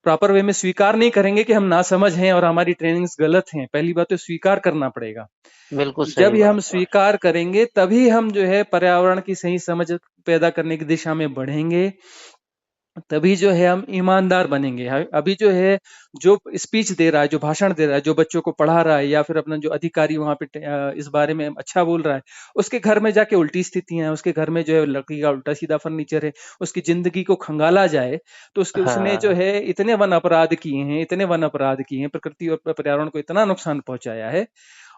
प्रॉपर वे में स्वीकार नहीं करेंगे कि हम नासमझ हैं और हमारी ट्रेनिंग्स गलत हैं, पहली बात तो स्वीकार करना पड़ेगा। बिल्कुल जब सही ये हम बात है। स्वीकार करेंगे तभी हम जो है पर्यावरण की सही समझ पैदा करने की दिशा में बढ़ेंगे, तभी जो है हम ईमानदार बनेंगे। अभी जो है जो स्पीच दे रहा है, जो भाषण दे रहा है, जो बच्चों को पढ़ा रहा है, या फिर अपना जो अधिकारी वहां पे इस बारे में अच्छा बोल रहा है, उसके घर में जाके उल्टी स्थितियां हैं, उसके घर में जो है लकड़ी का उल्टा सीधा फर्नीचर है, उसकी जिंदगी को खंगाला जाए, तो उसके उसने जो हाँ है इतने वन अपराध किए हैं, इतने वन अपराध किए हैं, प्रकृति और पर्यावरण को इतना नुकसान पहुंचाया है,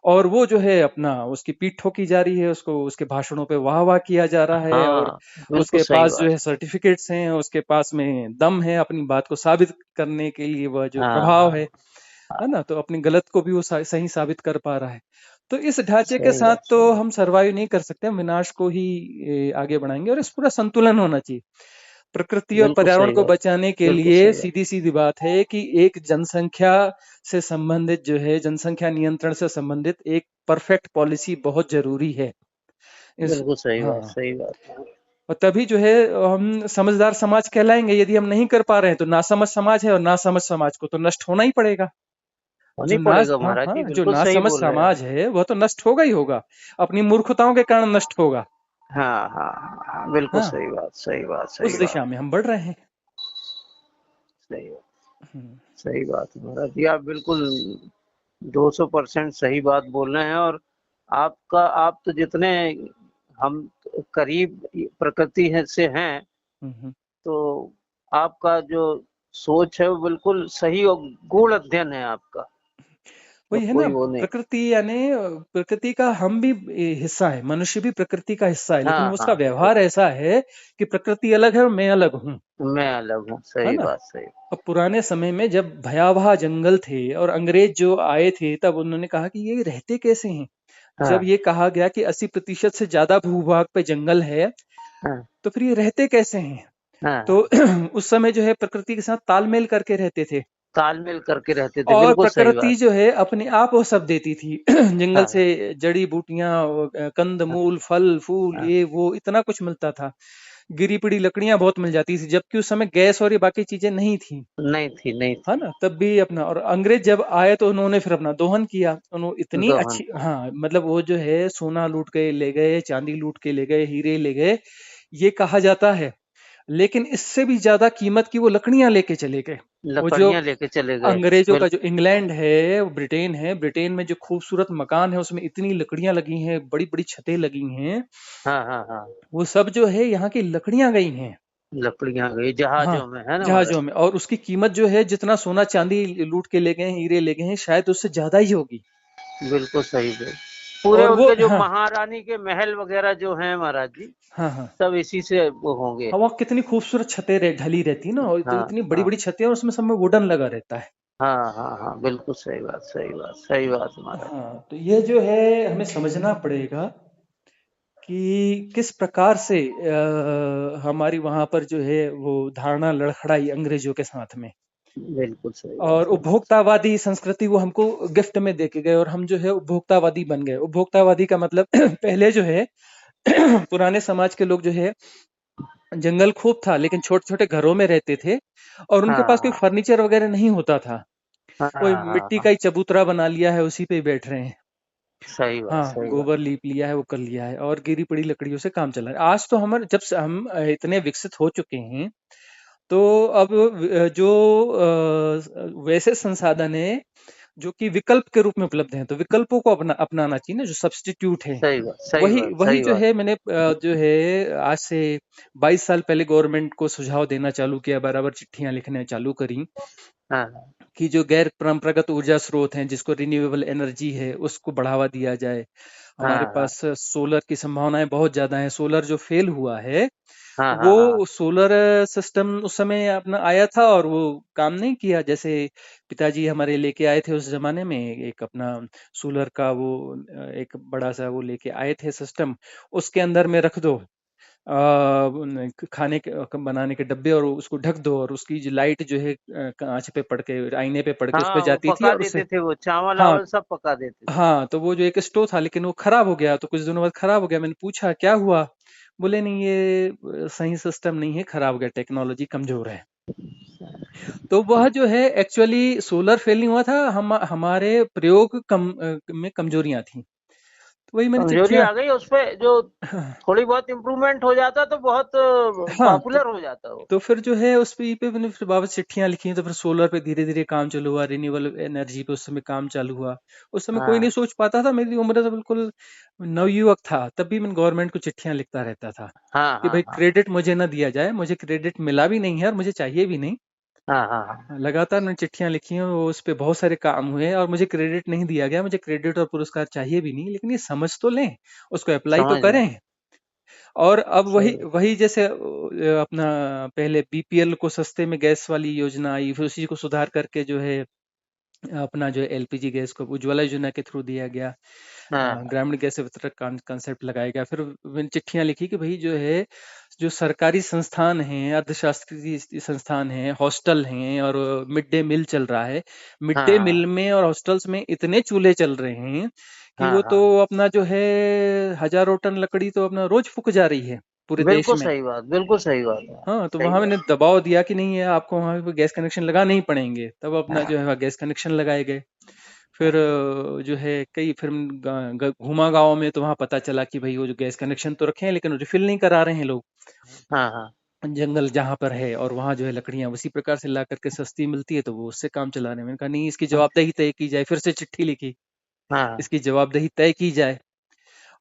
और वो जो है अपना उसकी पीठ ठोकी जा रही है, उसको उसके भाषणों पे वाह वाह किया जा रहा है, और हाँ, बिल्कुल उसके सही पास जो बात। है सर्टिफिकेट्स हैं, उसके पास में दम है अपनी बात को साबित करने के लिए, वह जो हाँ प्रभाव हाँ है ना, तो अपनी गलत को भी वो सही साबित कर पा रहा है। तो इस ढांचे के सही साथ बात, तो सही। हम सरवाइव नहीं कर सकते, हम विनाश को ही आगे बढ़ाएंगे, और इस पूरा संतुलन होना चाहिए। प्रकृति और बिल्कुल पर्यावरण सही को बात। बचाने के बिल्कुल लिए सही बात। सीधी सीधी बात है कि एक जनसंख्या से संबंधित जो है, जनसंख्या नियंत्रण से संबंधित एक परफेक्ट पॉलिसी बहुत जरूरी है। इस बिल्कुल सही बात, हाँ, सही बात। और तभी जो है हम समझदार समाज कहलाएंगे। यदि हम नहीं कर पा रहे हैं तो नासमझ समाज है, और नासमझ समाज को तो नष्ट होना ही पड़ेगा। होनी पड़ेगा महाराज जी, जो बिल्कुल सही नासमझ बोल रहे हैं आप। समाज है वह तो नष्ट होगा ही होगा, अपनी मूर्खताओं के कारण नष्ट होगा। हाँ हाँ हाँ हाँ, बिल्कुल हाँ, सही बात, सही बात, सही उस बात। दिशा में हम बढ़ रहे हैं। सही बात। हम्म, सही बात है महाराज जी, आप बिल्कुल 200% सही बात बोल रहे हैं। और आप तो जितने हम करीब प्रकृति है से हैं, हम्म। तो आपका जो सोच है वो बिल्कुल सही और गूढ़ अध्ययन है आपका। तो वही है ना, कोई वो नहीं। प्रकृति यानी प्रकृति का हम भी हिस्सा है, मनुष्य भी प्रकृति का हिस्सा है, लेकिन हाँ उसका हाँ, व्यवहार ऐसा है कि प्रकृति अलग है और मैं अलग हूँ। मैं अलग हूँ, है सही ना। बात, सही। अब पुराने समय में जब भयावह जंगल थे और अंग्रेज जो आए थे, तब उन्होंने कहा कि ये रहते कैसे हैं। जब हाँ ये कहा गया कि 80% से ज्यादा भूभाग पे जंगल है, हाँ तो फिर ये रहते कैसे हैं। तो हाँ, उस समय जो है प्रकृति के साथ तालमेल करके रहते थे, तालमेल करके रहते थे, और बिल्कुल सही प्रकृति बात। जो है अपने आप वो सब देती थी। जंगल हाँ से जड़ी बूटियां, कंद हाँ मूल, फल फूल, हाँ ये वो इतना कुछ मिलता था। गिरी पड़ी लकड़ियां बहुत मिल जाती थी, जबकि उस समय गैस और ये बाकी चीजें नहीं थी। नहीं थी, नहीं है थी। ना, तब भी अपना, और अंग्रेज जब आए तो उन्होंने फिर अपना दोहन किया, उन्होंने इतनी दोहन अच्छी, किया। हाँ मतलब वो जो है सोना लूट के ले गए, चांदी लूट के ले गए, हीरे ले गए, ये कहा जाता है। लेकिन इससे भी ज्यादा कीमत की वो लकड़ियां लेके चले गए। वो जो लकड़ियाँ लेके चले गए। अंग्रेजों का जो बिल्कुल। इंग्लैंड है, वो ब्रिटेन है, ब्रिटेन में जो खूबसूरत मकान है उसमें इतनी लकड़ियां लगी हैं, बड़ी बड़ी छतें लगी हैं, हाँ, हाँ, हाँ। वो सब जो है यहाँ की लकड़ियां गई हैं। लकड़ियाँ गई हाँ, जहाजों में, है ना जहाजों महाराज? में, और उसकी कीमत जो है जितना सोना चांदी लूट के ले गए हैं, हीरे ले गए हैं, शायद उससे ज्यादा ही होगी। बिल्कुल सही बोले। पूरे और वो, उनके जो हाँ महारानी के महल वगैरह जो हैं महाराज जी, हाँ हाँ सब इसी से वो होंगे। हाँ, वहाँ कितनी खूबसूरत छतें ढली रहती है ना, और हाँ, इतनी बड़ी हाँ। बड़ी छतें, और उसमें सब में वुडन लगा रहता है। हाँ, हाँ, हाँ, बिल्कुल सही बात, सही बात, सही बात महाराज। हाँ, तो ये जो है हमें समझना पड़ेगा कि किस प्रकार से हमारी वहां पर जो है वो धारणा लड़खड़ाई अंग्रेजों के साथ में, बिल्कुल सही बात, और सही बात। उपभोक्तावादी संस्कृति वो हमको गिफ्ट में देके गए, और हम जो है उपभोक्तावादी बन गए। उपभोक्तावादी का मतलब पहले जो है पुराने समाज के लोग जो है, जंगल खूब था लेकिन छोटे छोटे घरों में रहते थे, और उनके पास कोई हाँ, फर्नीचर वगैरह नहीं होता था। हाँ, कोई हाँ, हाँ, मिट्टी हाँ। का ही चबूतरा बना लिया है, उसी पे ही बैठ रहे हैं। सही बात, हाँ, सही बात। गोबर लीप लिया है, वो कर लिया है, और गिरी पड़ी लकड़ियों से काम चला है। आज तो हमारे, जब से हम इतने विकसित हो चुके हैं, तो अब जो वैसे संसाधन है जो कि विकल्प के रूप में उपलब्ध हैं, तो विकल्पों को अपनाना चाहिए ना, जो सब्स्टिट्यूट है। सही बात, सही वही बात, वही सही जो बात। है मैंने जो है आज से 22 साल पहले गवर्नमेंट को सुझाव देना चालू किया, बराबर चिट्ठियां लिखने चालू करी, हाँ, हाँ, कि जो गैर परंपरागत ऊर्जा स्रोत हैं, जिसको रिन्यूएबल एनर्जी है, उसको बढ़ावा दिया जाए। हमारे हाँ, हाँ, पास सोलर की संभावनाएं बहुत ज्यादा हैं। सोलर जो फेल हुआ है, हाँ, हाँ, हाँ, वो सोलर सिस्टम उस समय अपना आया था और वो काम नहीं किया। जैसे पिताजी हमारे लेके आए थे उस जमाने में एक अपना सोलर का वो एक बड़ा सा वो लेके आए थे सिस्टम, उसके अंदर में रख दो खाने के बनाने के डब्बे, और उसको ढक दो, और उसकी जो लाइट जो है कांच पे पड़ के, आईने पे पड़ के उस पे हाँ, वो जाती थी, पका और उससे, देते थे, वो चावल हाँ आवल सब पका देते थे। हाँ, तो वो जो एक स्टोव था, लेकिन वो खराब हो गया, तो कुछ दिनों बाद खराब हो गया। मैंने पूछा क्या हुआ, बोले नहीं ये सही सिस्टम नहीं है, खराब हो गया, टेक्नोलॉजी कमजोर है। तो वह जो है एक्चुअली सोलर फेल नहीं हुआ था, हमारे प्रयोग में कमजोरियां थी। तो वही मैंने कमजोरी चिट्ठियां आ गई उसपे, जो थोड़ी बहुत इम्प्रूवमेंट हो जाता तो बहुत हाँ, पॉपुलर हो जाता वो। तो फिर जो है उस पे मैंने फिर वापस चिट्ठियां लिखी, तो फिर सोलर पे धीरे धीरे काम चालू हुआ, रिन्यूएबल एनर्जी पे उस समय काम चालू हुआ। उस समय कोई नहीं हाँ, सोच पाता था, मेरी उम्र तो बिल्कुल नवयुवक था, तब भी मैं गवर्नमेंट को चिट्ठियां लिखता रहता था हाँ, कि हाँ, भाई हाँ, क्रेडिट मुझे ना दिया जाए, मुझे क्रेडिट मिला भी नहीं है और मुझे चाहिए भी नहीं। हाँ, हाँ, हाँ। लगातार मैंने चिट्ठियां लिखी हैं, वो उस पे बहुत सारे काम हुए, और मुझे क्रेडिट नहीं दिया गया, मुझे क्रेडिट और पुरस्कार चाहिए भी नहीं, लेकिन ये समझ तो लें, उसको अप्लाई तो समझ गए। करें। और अब वही सही। वही जैसे अपना पहले बीपीएल को सस्ते में गैस वाली योजना आई, फिर उसी को सुधार करके जो है अपना जो एलपीजी गैस को उज्ज्वला योजना के थ्रू दिया गया। हाँ, ग्रामीण गैस वितरक कॉन्सेप्ट लगाया गया। फिर मैंने चिट्ठियां लिखी कि भाई जो है, जो सरकारी संस्थान हैं, अर्थशास्त्री संस्थान हैं, हॉस्टल हैं, और मिड डे मील चल रहा है, मिड हाँ, डे मील हाँ, में और हॉस्टल्स में इतने चूल्हे चल रहे हैं कि हाँ, वो तो हाँ। अपना जो है हजारों टन लकड़ी तो अपना रोज फूक जा रही है पूरे देश बिल्कुल में। सही बात, बिल्कुल सही बात है। हाँ, तो सही वहां मैंने बात। दबाव दिया कि नहीं है, आपको वहां पे गैस कनेक्शन लगाने ही पड़ेंगे, तब अपना जो है गैस कनेक्शन लगाए गए। फिर जो है कई फिर घूमा गांव में, तो वहां पता चला कि भाई वो जो गैस कनेक्शन तो रखे हैं लेकिन रिफिल नहीं करा रहे हैं लोग, हाँ, हाँ, जंगल जहां पर है, और वहां जो है लकड़ियां उसी प्रकार से ला करके सस्ती मिलती है, तो वो उससे काम चला रहे हैं। मैंने कहा नहीं, इसकी जवाबदेही तय की जाए, फिर से चिट्ठी लिखी, हाँ, इसकी जवाबदेही तय की जाए,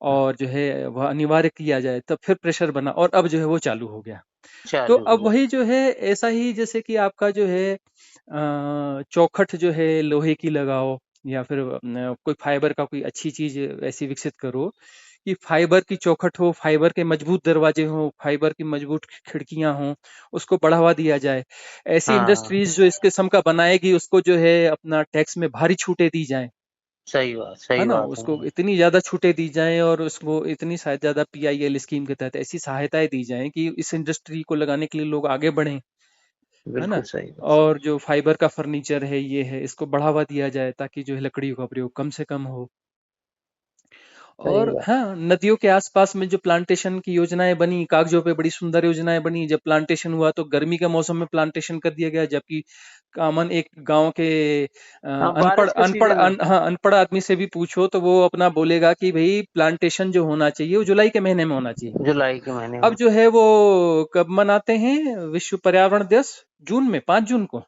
और जो है वह अनिवार्य किया जाए। तब फिर प्रेशर बना, और अब जो है वो चालू हो गया। तो चालू अब हुआ। वही जो है, ऐसा ही जैसे कि आपका जो है चौखट जो है लोहे की लगाओ, या फिर कोई फाइबर का कोई अच्छी चीज ऐसी विकसित करो कि फाइबर की चौखट हो, फाइबर के मजबूत दरवाजे हो, फाइबर की मजबूत खिड़कियां हो, उसको बढ़ावा दिया जाए। ऐसी हाँ, इंडस्ट्रीज जो इस किस्म का बनाएगी, उसको जो है अपना टैक्स में भारी छूटें दी जाएं, सही बात, है सही ना, बात उसको है। इतनी ज्यादा छूटें दी जाएं, और उसको इतनी शायद ज्यादा पीआईएल स्कीम के तहत ऐसी सहायताएं दी जाएं कि इस इंडस्ट्री को लगाने के लिए लोग आगे बढ़ें, है ना। बिल्कुल सही बात। और जो फाइबर का फर्नीचर है, ये है, इसको बढ़ावा दिया जाए ताकि जो है लकड़ी का प्रयोग कम से कम हो। सही और बात। हाँ, नदियों के आसपास में जो प्लांटेशन की योजनाएं बनी, कागजों पे बड़ी सुंदर योजनाएं बनी, जब प्लांटेशन हुआ तो गर्मी के मौसम में प्लांटेशन कर दिया गया, जबकि कॉमन एक गांव के हाँ, अनपढ़ बारिश के अनपढ़ सीजन में। हाँ, अनपढ़ आदमी से भी पूछो तो वो अपना बोलेगा कि भाई प्लांटेशन जो होना चाहिए वो जुलाई के महीने में होना चाहिए। जुलाई के महीने अब में। जो है वो कब मनाते हैं विश्व पर्यावरण दिवस? जून में, 5 जून को।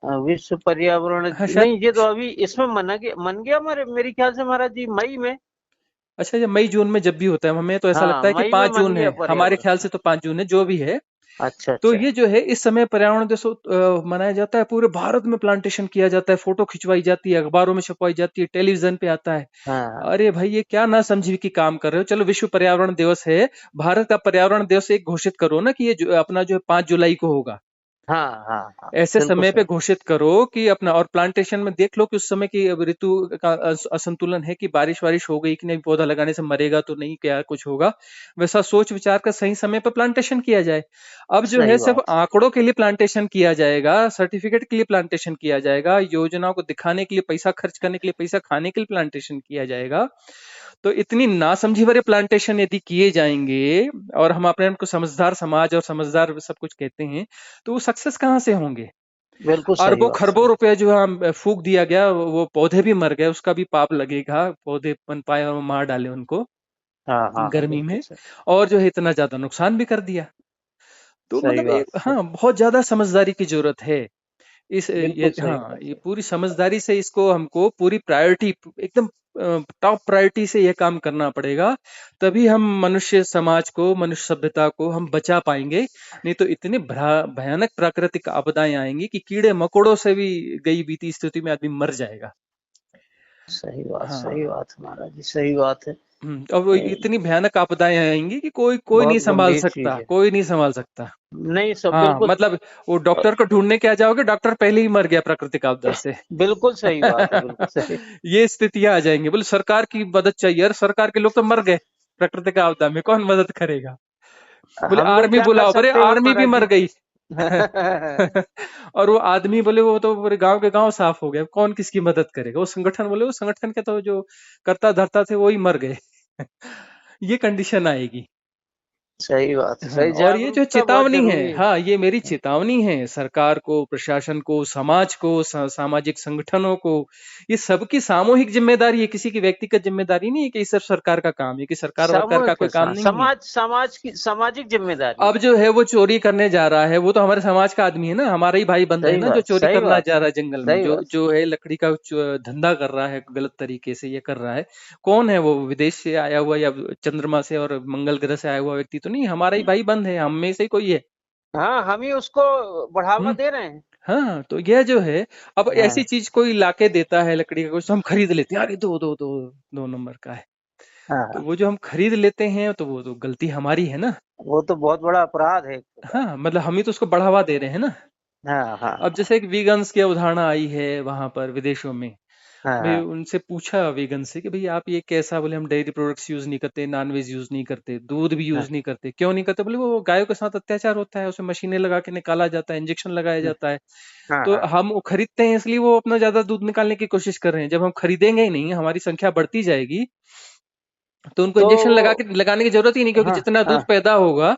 विश्व पर्यावरण हाँ शायद। नहीं, ये तो अभी इसमें मन गया हमारे, मेरे ख्याल से महाराज जी, मई में। अच्छा, ये मई जून में जब भी होता है, हमें तो ऐसा हाँ, लगता है कि मई में 5 जून मन है, गया हमारे पर्यावरण। ख्याल से तो 5 जून है, जो भी है। अच्छा तो अच्छा। ये जो है इस समय पर्यावरण दिवस मनाया जाता है, पूरे भारत में प्लांटेशन किया जाता है, फोटो खिंचवाई जाती है, अखबारों में छपवाई जाती है, टेलीविजन पे आता है। हाँ अरे भाई, ये क्या ना समझी की काम कर रहे हो? चलो विश्व पर्यावरण दिवस है, भारत का पर्यावरण दिवस एक घोषित करो ना कि ये अपना जो है 5 जुलाई को होगा। हाँ हाँ हाँ। ऐसे बिल्कुल समय पे सही। घोषित करो कि अपना, और प्लांटेशन में देख लो कि उस समय की अब ऋतु का असंतुलन है कि बारिश वारिश हो गई कि नहीं, पौधा लगाने से मरेगा तो नहीं, क्या कुछ होगा, वैसा सोच विचार कर सही समय पे प्लांटेशन किया जाए। अब जो है सही सिर्फ बात। आंकड़ों के लिए प्लांटेशन किया जाएगा, सर्टिफिकेट के लिए प्लांटेशन किया जाएगा, योजनाओं को दिखाने के लिए, पैसा खर्च करने के लिए, पैसा खाने के लिए प्लांटेशन किया जाएगा। तो इतनी नासमझी भरे प्लांटेशन यदि किए जाएंगे, और हम अपने को समझदार समाज और समझदार सब कुछ कहते हैं, तो वो सक्सेस कहाँ से होंगे? बिल्कुल सही अरबों बात, खरबों सही। रुपए जो हम फूक दिया गया, वो पौधे भी मर गए, उसका भी पाप लगेगा, पौधे पन पाए और मार डाले उनको हाँ हाँ हाँ, गर्मी बिल्कुल में, सही। और जो है इतना ज्यादा नुकसान भी कर दिया। तो सही मतलब बात, एक, सही। हाँ, बहुत ज्यादा समझदारी की जरूरत है। बिल्कुल ये, सही हाँ, बात ये है। पूरी समझदारी से इसको हमको पूरी प्रायोरिटी, एकदम टॉप प्रायोरिटी से ये काम करना पड़ेगा। तभी हम मनुष्य समाज को, मनुष्य सभ्यता को हम बचा पाएंगे। नहीं तो इतने भयानक प्राकृतिक आपदाएं आएंगी कि कीड़े मकोड़ों से भी गई बीती स्थिति में आदमी मर जाएगा। सही हाँ। बात महाराज जी, सही बात है। और वो ए, इतनी भयानक आपदाएं आएंगी कि कोई कोई नहीं बहुत संभाल गंभीर चीज सकता, है। कोई नहीं संभाल सकता। नहीं, सब हाँ, बिल्कुल। मतलब वो डॉक्टर को ढूंढने क्या जाओगे, डॉक्टर पहले ही मर गया प्राकृतिक आपदा से। बिल्कुल सही बात है, बिल्कुल सही। ये स्थितियां आ जाएंगी, बोले सरकार की मदद चाहिए, अरे सरकार के लोग तो मर गए, प्राकृतिक आपदा में कौन मदद करेगा? बोले हम लोग आर्मी क्या कर बुलाओ, अरे सकते हैं आर्मी भी महाराज मर जी? गई। और वो आदमी बोले वो तो पूरे गांव के गांव साफ हो गए, कौन किसकी मदद करेगा? वो संगठन बोले वो संगठन के तो जो करता धरता थे वो ही मर गए। ये कंडीशन आएगी। सही बात है, हाँ, सही। और ये जो जागरूकता बहुत चेतावनी है, जरूरी है। हाँ, ये मेरी चेतावनी है सरकार को, प्रशासन को, समाज को, सामाजिक संगठनों को। ये सबकी सामूहिक जिम्मेदारी है, किसी की व्यक्तिगत जिम्मेदारी नहीं है कि ये सब सरकार का काम है, कि सरकार वरकार का सामूहिक कोई है, काम नहीं है। समाज की सामाजिक जिम्मेदारी अब है। जो है वो चोरी करने जा रहा है, वो तो हमारे समाज का आदमी है ना, हमारा ही भाई बंद है सही ना, जो बात, चोरी सही करना बात, जा रहा है जंगल में, सही जो बात। जो है लकड़ी का धंधा कर रहा है गलत तरीके से, ये कर रहा है। कौन है वो? विदेश से आया हुआ या चंद्रमा से और मंगल ग्रह से आया हुआ व्यक्ति तो नहीं, हमारा ही भाई बंद है, हम में से ही कोई है। हाँ, हम ही उसको बढ़ावा हम्म। दे रहे हैं। हाँ, तो यह जो है, अब ऐसी हाँ चीज कोई लाके देता है लकड़ी का कुछ, तो हम खरीद लेते हैं, अरे दो दो दो, 2 नंबर का है। तो हाँ। वो जो हम खरीद लेते हैं, तो वो तो गलती हमारी है ना। वो तो बहुत बड़ा अपराध है, एक प्रकार। हाँ, मतलब हम ही तो उसको बढ़ावा दे रहे हैं ना। हाँ अब हाँ जैसे एक वीगन्स की अवधारणा आई है वहां पर विदेशों में, हाँ मैं हाँ उनसे पूछा वीगन से कि भाई आप ये कैसा? बोले हम डेयरी प्रोडक्ट्स यूज नहीं करते, नॉन वेज यूज नहीं करते, दूध भी हाँ यूज नहीं करते। क्यों नहीं करते? बोले वो गायों के साथ अत्याचार होता है, उसे मशीनें लगा के निकाला जाता है, इंजेक्शन लगाया जाता है। हाँ तो हाँ। हम वो खरीदते हैं, इसलिए वो अपना ज्यादा दूध निकालने की कोशिश कर रहे हैं। जब हम खरीदेंगे ही नहीं, हमारी संख्या बढ़ती जाएगी, तो उनको तो इंजेक्शन वो, लगाने की जरूरत ही नहीं, क्योंकि हाँ जितना हाँ दूध पैदा होगा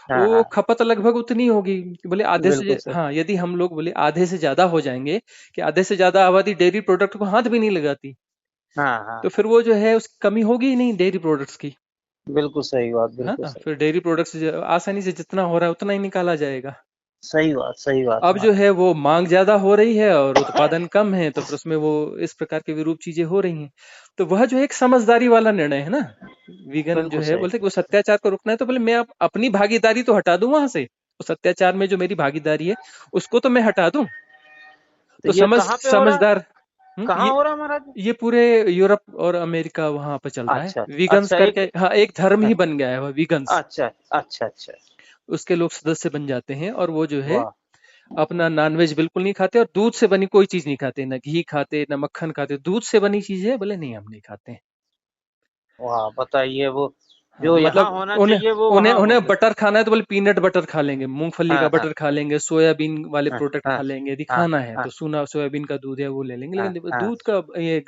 हाँ वो हाँ। खपत लगभग उतनी होगी। बोले आधे से बिल्कुल सही। हाँ, यदि हम लोग बोले आधे से ज्यादा हो जाएंगे, कि आधे से ज्यादा आबादी डेयरी प्रोडक्ट को हाथ भी नहीं लगाती, हाँ हाँ तो हाँ। फिर वो जो है उसकी कमी होगी ही नहीं डेयरी प्रोडक्ट्स की। बिल्कुल सही बात, है बिल्कुल ना? सही। फिर डेयरी प्रोडक्ट्स आसानी से जितना हो रहा है उतना ही निकाला जाएगा। सही बात अब जो महाराज। है वो मांग ज्यादा हो रही है और उत्पादन कम है, तो फिर उसमें वो इस प्रकार की विरूप चीजें हो रही हैं। तो वह जो है एक समझदारी वाला निर्णय है ना। वीगन जो बिल्कुल है सही। बोलते कि वो अत्याचार को रोकना है, तो बोले मैं अपनी भागीदारी तो हटा दूं वहां से, उस अत्याचार में जो मेरी भागीदारी है उसको तो मैं हटा दूं। तो तो ये कहाँ पे हो रहा? समझदार। कहाँ हो रहा महाराज? ये पूरे यूरोप और अमेरिका वहां पे चल रहा है, अच्छा वीगन्स अच्छा। करके, हाँ, एक धर्म ही बन गया है वह वीगन्स। अच्छा अच्छा अच्छा। उसके लोग सदस्य बन जाते हैं, और वो जो है वाह अपना नॉनवेज बिल्कुल नहीं खाते, और दूध से बनी कोई चीज नहीं खाते, ना घी खाते ना मक्खन खाते, दूध से बनी चीज है बोले नहीं हम नहीं खाते हैं। वाह, बताइए वो। हाँ, जो यहाँ मतलब होना उन्हें चाहिए वो उन्हें वहाँ हो उन्हें गया। बटर खाना है तो बोले पीनट बटर खा लेंगे, मूंगफली का हाँ हाँ बटर खा लेंगे, सोयाबीन वाले हाँ प्रोडक्ट हाँ खा लेंगे। यदि हाँ खाना है हाँ तो सुना सोयाबीन का दूध है वो ले लेंगे, हाँ लेकिन हाँ दूध का ये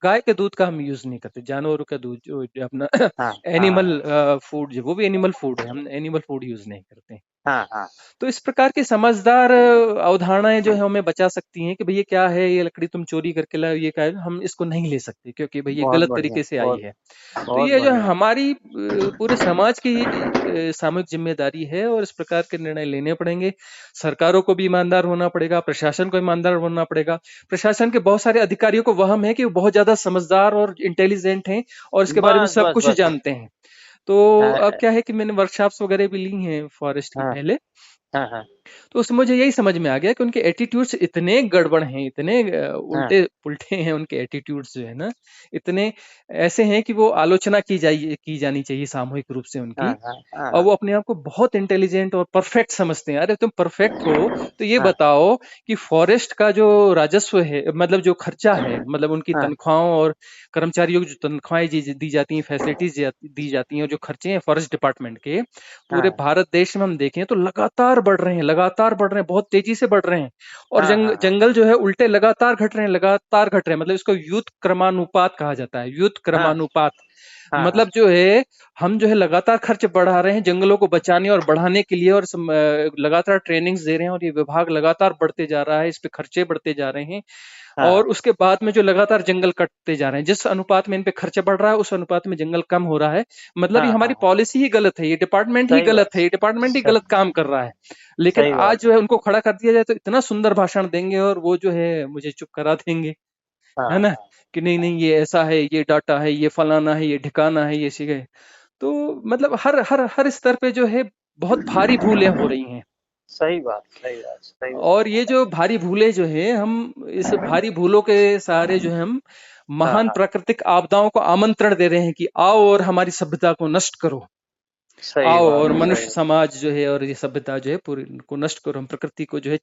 गाय के दूध का हम यूज नहीं करते। जानवरों का दूध जो अपना हाँ एनिमल हाँ फूड, जो वो भी एनिमल फूड है, हम एनिमल फूड यूज नहीं करते। हाँ हाँ। तो इस प्रकार की समझदार अवधारणाएं जो है हमें बचा सकती हैं कि भई ये क्या है, ये लकड़ी तुम चोरी करके लाए हो, ये क्या है, हम इसको नहीं ले सकते क्योंकि भई ये बहुत गलत बढ़िया, तरीके से आई बहुत है। तो बहुत ये जो बढ़िया। हमारी पूरे समाज की सामूहिक जिम्मेदारी है और इस प्रकार के निर्णय लेने पड़ेंगे। सरकारों को भी ईमानदार होना पड़ेगा, प्रशासन को ईमानदार होना पड़ेगा। प्रशासन के बहुत सारे अधिकारियों को वहम है कि वो बहुत ज्यादा समझदार और इंटेलिजेंट हैं और इसके बारे में बस सब बस कुछ बस। जानते हैं। तो अब हाँ क्या है कि मैंने वर्कशॉप्स वगैरह भी ली हैं फॉरेस्ट की हाँ पहले। हाँ हाँ तो उसमें मुझे यही समझ में आ गया कि उनके एटीट्यूड्स इतने गड़बड़ हैं, इतने हाँ उल्टे पुल्टे हैं उनके एटीट्यूड्स जो है ना, इतने ऐसे हैं कि वो आलोचना की जानी चाहिए सामूहिक रूप से हाँ उनकी। हाँ हाँ और हाँ वो अपने आप को बहुत इंटेलिजेंट और परफेक्ट समझते हैं। अरे तुम परफेक्ट हो तो ये हाँ बताओ कि फॉरेस्ट का जो राजस्व है, मतलब जो खर्चा है, मतलब उनकी हाँ तनख्वाहों और कर्मचारियों की जो तनख्वाहें दी जाती हैं, फैसिलिटीज दी जाती हैं, और जो खर्चे हैं फॉरेस्ट डिपार्टमेंट के पूरे हाँ भारत देश में हम देखें तो लगातार बढ़ रहे हैं, लगातार बढ़ रहे हैं, बहुत तेजी से बढ़ रहे हैं। और हाँ हाँ हाँ जंगल जो है उल्टे लगातार घट रहे हैं, लगातार घट रहे हैं। मतलब इसको युद्ध क्रमानुपात कहा जाता है, युद्ध हाँ क्रमानुपात। हाँ हाँ मतलब जो है हम जो है लगातार खर्च बढ़ा रहे हैं जंगलों को बचाने और बढ़ाने के लिए, और लगातार ट्रेनिंग्स दे रहे हैं, और ये विभाग लगातार बढ़ते जा रहा है, इस पे खर्चे बढ़ते जा रहे हैं। हाँ, और उसके बाद में जो लगातार जंगल कटते जा रहे हैं, जिस अनुपात में इन पे खर्चा बढ़ रहा है उस अनुपात में जंगल कम हो रहा है। मतलब ये हाँ, हमारी हाँ, पॉलिसी ही गलत है, ये डिपार्टमेंट ही सही गलत बात, है, ये डिपार्टमेंट ही स गलत काम कर रहा है। लेकिन सही आज बात जो है। है उनको खड़ा कर दिया जाए तो इतना सुंदर भाषण देंगे और वो जो है मुझे चुप करा देंगे, हाँ, है ना? हाँ, कि नहीं नहीं ये ऐसा है, ये डाटा है, ये फलाना है, ये ठिकाना है, ये चीजें। तो मतलब हर हर हर स्तर पे जो है बहुत भारी भूलें हो रही हैं। सही बात, सही बात, सही और बात। ये जो भारी भूलें जो है, हम इस भारी भूलों के सहारे जो है हम हाँ, महान हाँ, प्राकृतिक आपदाओं को आमंत्रण दे रहे हैं कि आओ और हमारी सभ्यता को नष्ट करो। सही आओ बात, और सही मनुष्य बात। समाज जो है और ये सभ्यता जो है पूरी को नष्ट करो। हम प्रकृति को जो है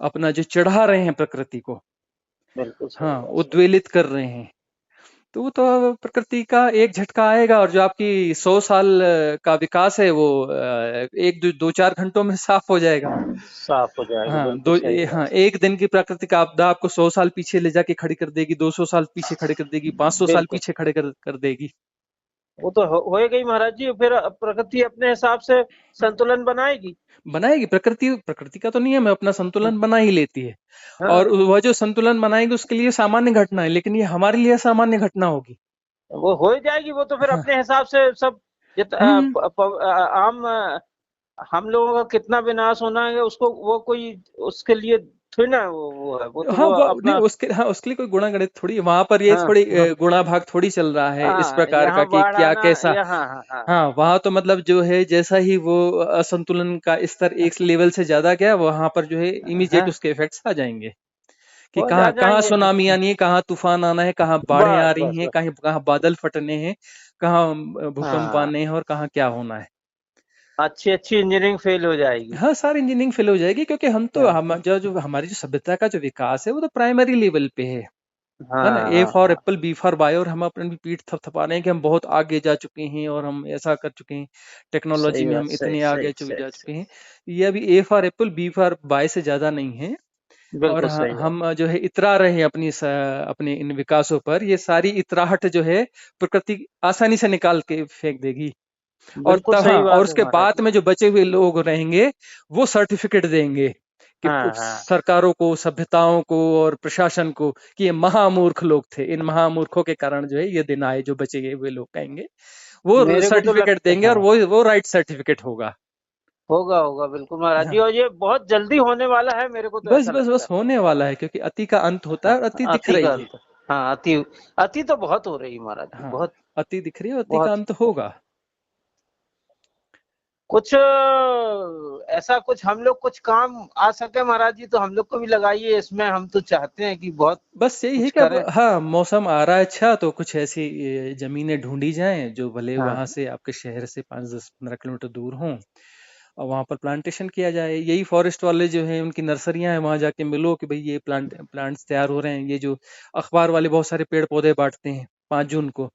अपना जो चढ़ा रहे हैं प्रकृति को, बिल्कुल सही हाँ बात, सही। उद्वेलित कर रहे हैं। तो वो तो प्रकृति का एक झटका आएगा और जो आपकी 100 साल का विकास है वो एक दो चार घंटों में साफ हो जाएगा। साफ हो जाएगा, हाँ बिल्कुल सही हाँ, बात। एक दिन की प्राकृतिक आपदा आपको 100 साल पीछे ले जाके खड़ी कर देगी, 200 साल पीछे खड़े कर देगी, 500 साल बिल्कुल, पीछे खड़े कर देगी। वो तो होएगा ही महाराज जी, फिर प्रकृति अपने हिसाब से संतुलन बनाएगी। बनाएगी प्रकृति, प्रकृति का तो नियम है, अपना हाँ, संतुलन बना ही लेती है। और हाँ, वह जो संतुलन बनाएगी उसके लिए सामान्य घटना है, लेकिन ये हमारे लिए सामान्य घटना होगी। वो हो ही जाएगी, वो तो फिर हाँ। अपने हिसाब से सब हम्म। आम हम लोगों का कितना विनाश होना है उसको, वो कोई उसके लिए थोड़ी ना वो है, वो तो हाँ वो वो नहीं, अपना। उसके हाँ उसके लिए कोई गुणा गणित थोड़ी वहां पर, ये हाँ थोड़ी हाँ गुणा भाग थोड़ी चल रहा है इस हाँ, प्रकार का यहाँ कि बाढ़ क्या आना, कैसा। या हाँ हाँ हाँ हाँ वहां तो मतलब जो है जैसा ही वो असंतुलन का स्तर एक लेवल से ज्यादा गया, वहां पर जो है इमीडिएट हाँ, उसके इफेक्ट्स आ जाएंगे कि वो जा कहाँ कहाँ जाएंगे। सुनामी आनी है, कहाँ तूफान आना है, कहाँ बाढ़ें आ बस रही बस हैं, बस। कहीं कहाँ बादल फटने हैं, कहाँ भूकंप हाँ, आने हैं और कहाँ क्या होना है। अच्छी अच्छी इंजीनियरिंग फेल हो जाएगी। हाँ सारी इंजीनियरिंग फेल हो जाएगी क्योंकि हम तो हाँ हम जो हमारी जो सभ्यता का जो विकास है वो तो प्राइमरी लेवल पे है ना? हाँ ए हाँ फॉर हाँ, एप्पल, बी फॉर बाय, और हम अपनी पीठ थपथपा रहे हैं कि हम बहुत आगे जा चुके हैं और हम ऐसा कर चुके हैं, टेक्नोलॉजी सही में बात, हम सही इतने सही आगे सही जा चुके सही। हैं। ये अभी A for apple B for bye से ज्यादा नहीं है। और बिल्कुल सही बात। हम जो है इतरा रहे हैं अपने इन विकासों पर। ये सारी इतराहट जो है प्रकृति आसानी से निकाल के फेंक देगी। और बिल्कुल तब हाँ, सही और बात है उसके महाराज बाद जी। में जो बचे हुए लोग रहेंगे वो सर्टिफिकेट देंगे कि हाँ हाँ, सरकारों को, सभ्यताओं को और प्रशासन को कि ये महामूर्ख लोग थे। इन महामूर्खों के कारण जो है ये दिन आए, जो बचे हुए लोग कहेंगे वो मेरे को तो सर्टिफिकेट लगता देंगे, और है वो राइट सर्टिफिकेट होगा। होगा होगा, बिल्कुल महाराज जी, हाँ और ये बहुत जल्दी होने वाला है, मेरे को तो बस ऐसा बस लगता बस है। होने वाला है क्योंकि अति का अंत होता है हाँ, और अति दिख अति का रही है। अंत। हाँ, अति, अति तो बहुत हो रही है महाराज जी, हाँ बहुत अति दिख रही है और अति का बहुत। अंत होगा। कुछ ऐसा कुछ हम लोग कुछ काम आ सके महाराज जी, तो हम लोग को भी लगाइए इसमें, हम तो चाहते हैं कि बहुत बस यही है कुछ कि अब करें। हाँ मौसम आ रहा है अच्छा, तो कुछ ऐसी जमीनें ढूंढी जाएं जो भले हाँ वहां से आपके शहर से 5-10-15 किलोमीटर दूर हों, और वहां पर प्लांटेशन किया जाए। यही फॉरेस्ट वाले जो हैं उनकी नर्सरियां हैं, वहां जाके मिलो कि भाई ये प्लांट्स तैयार हो रहे हैं। ये जो अखबार वाले बहुत सारे पेड़ पौधे बांटते हैं 5 जून को,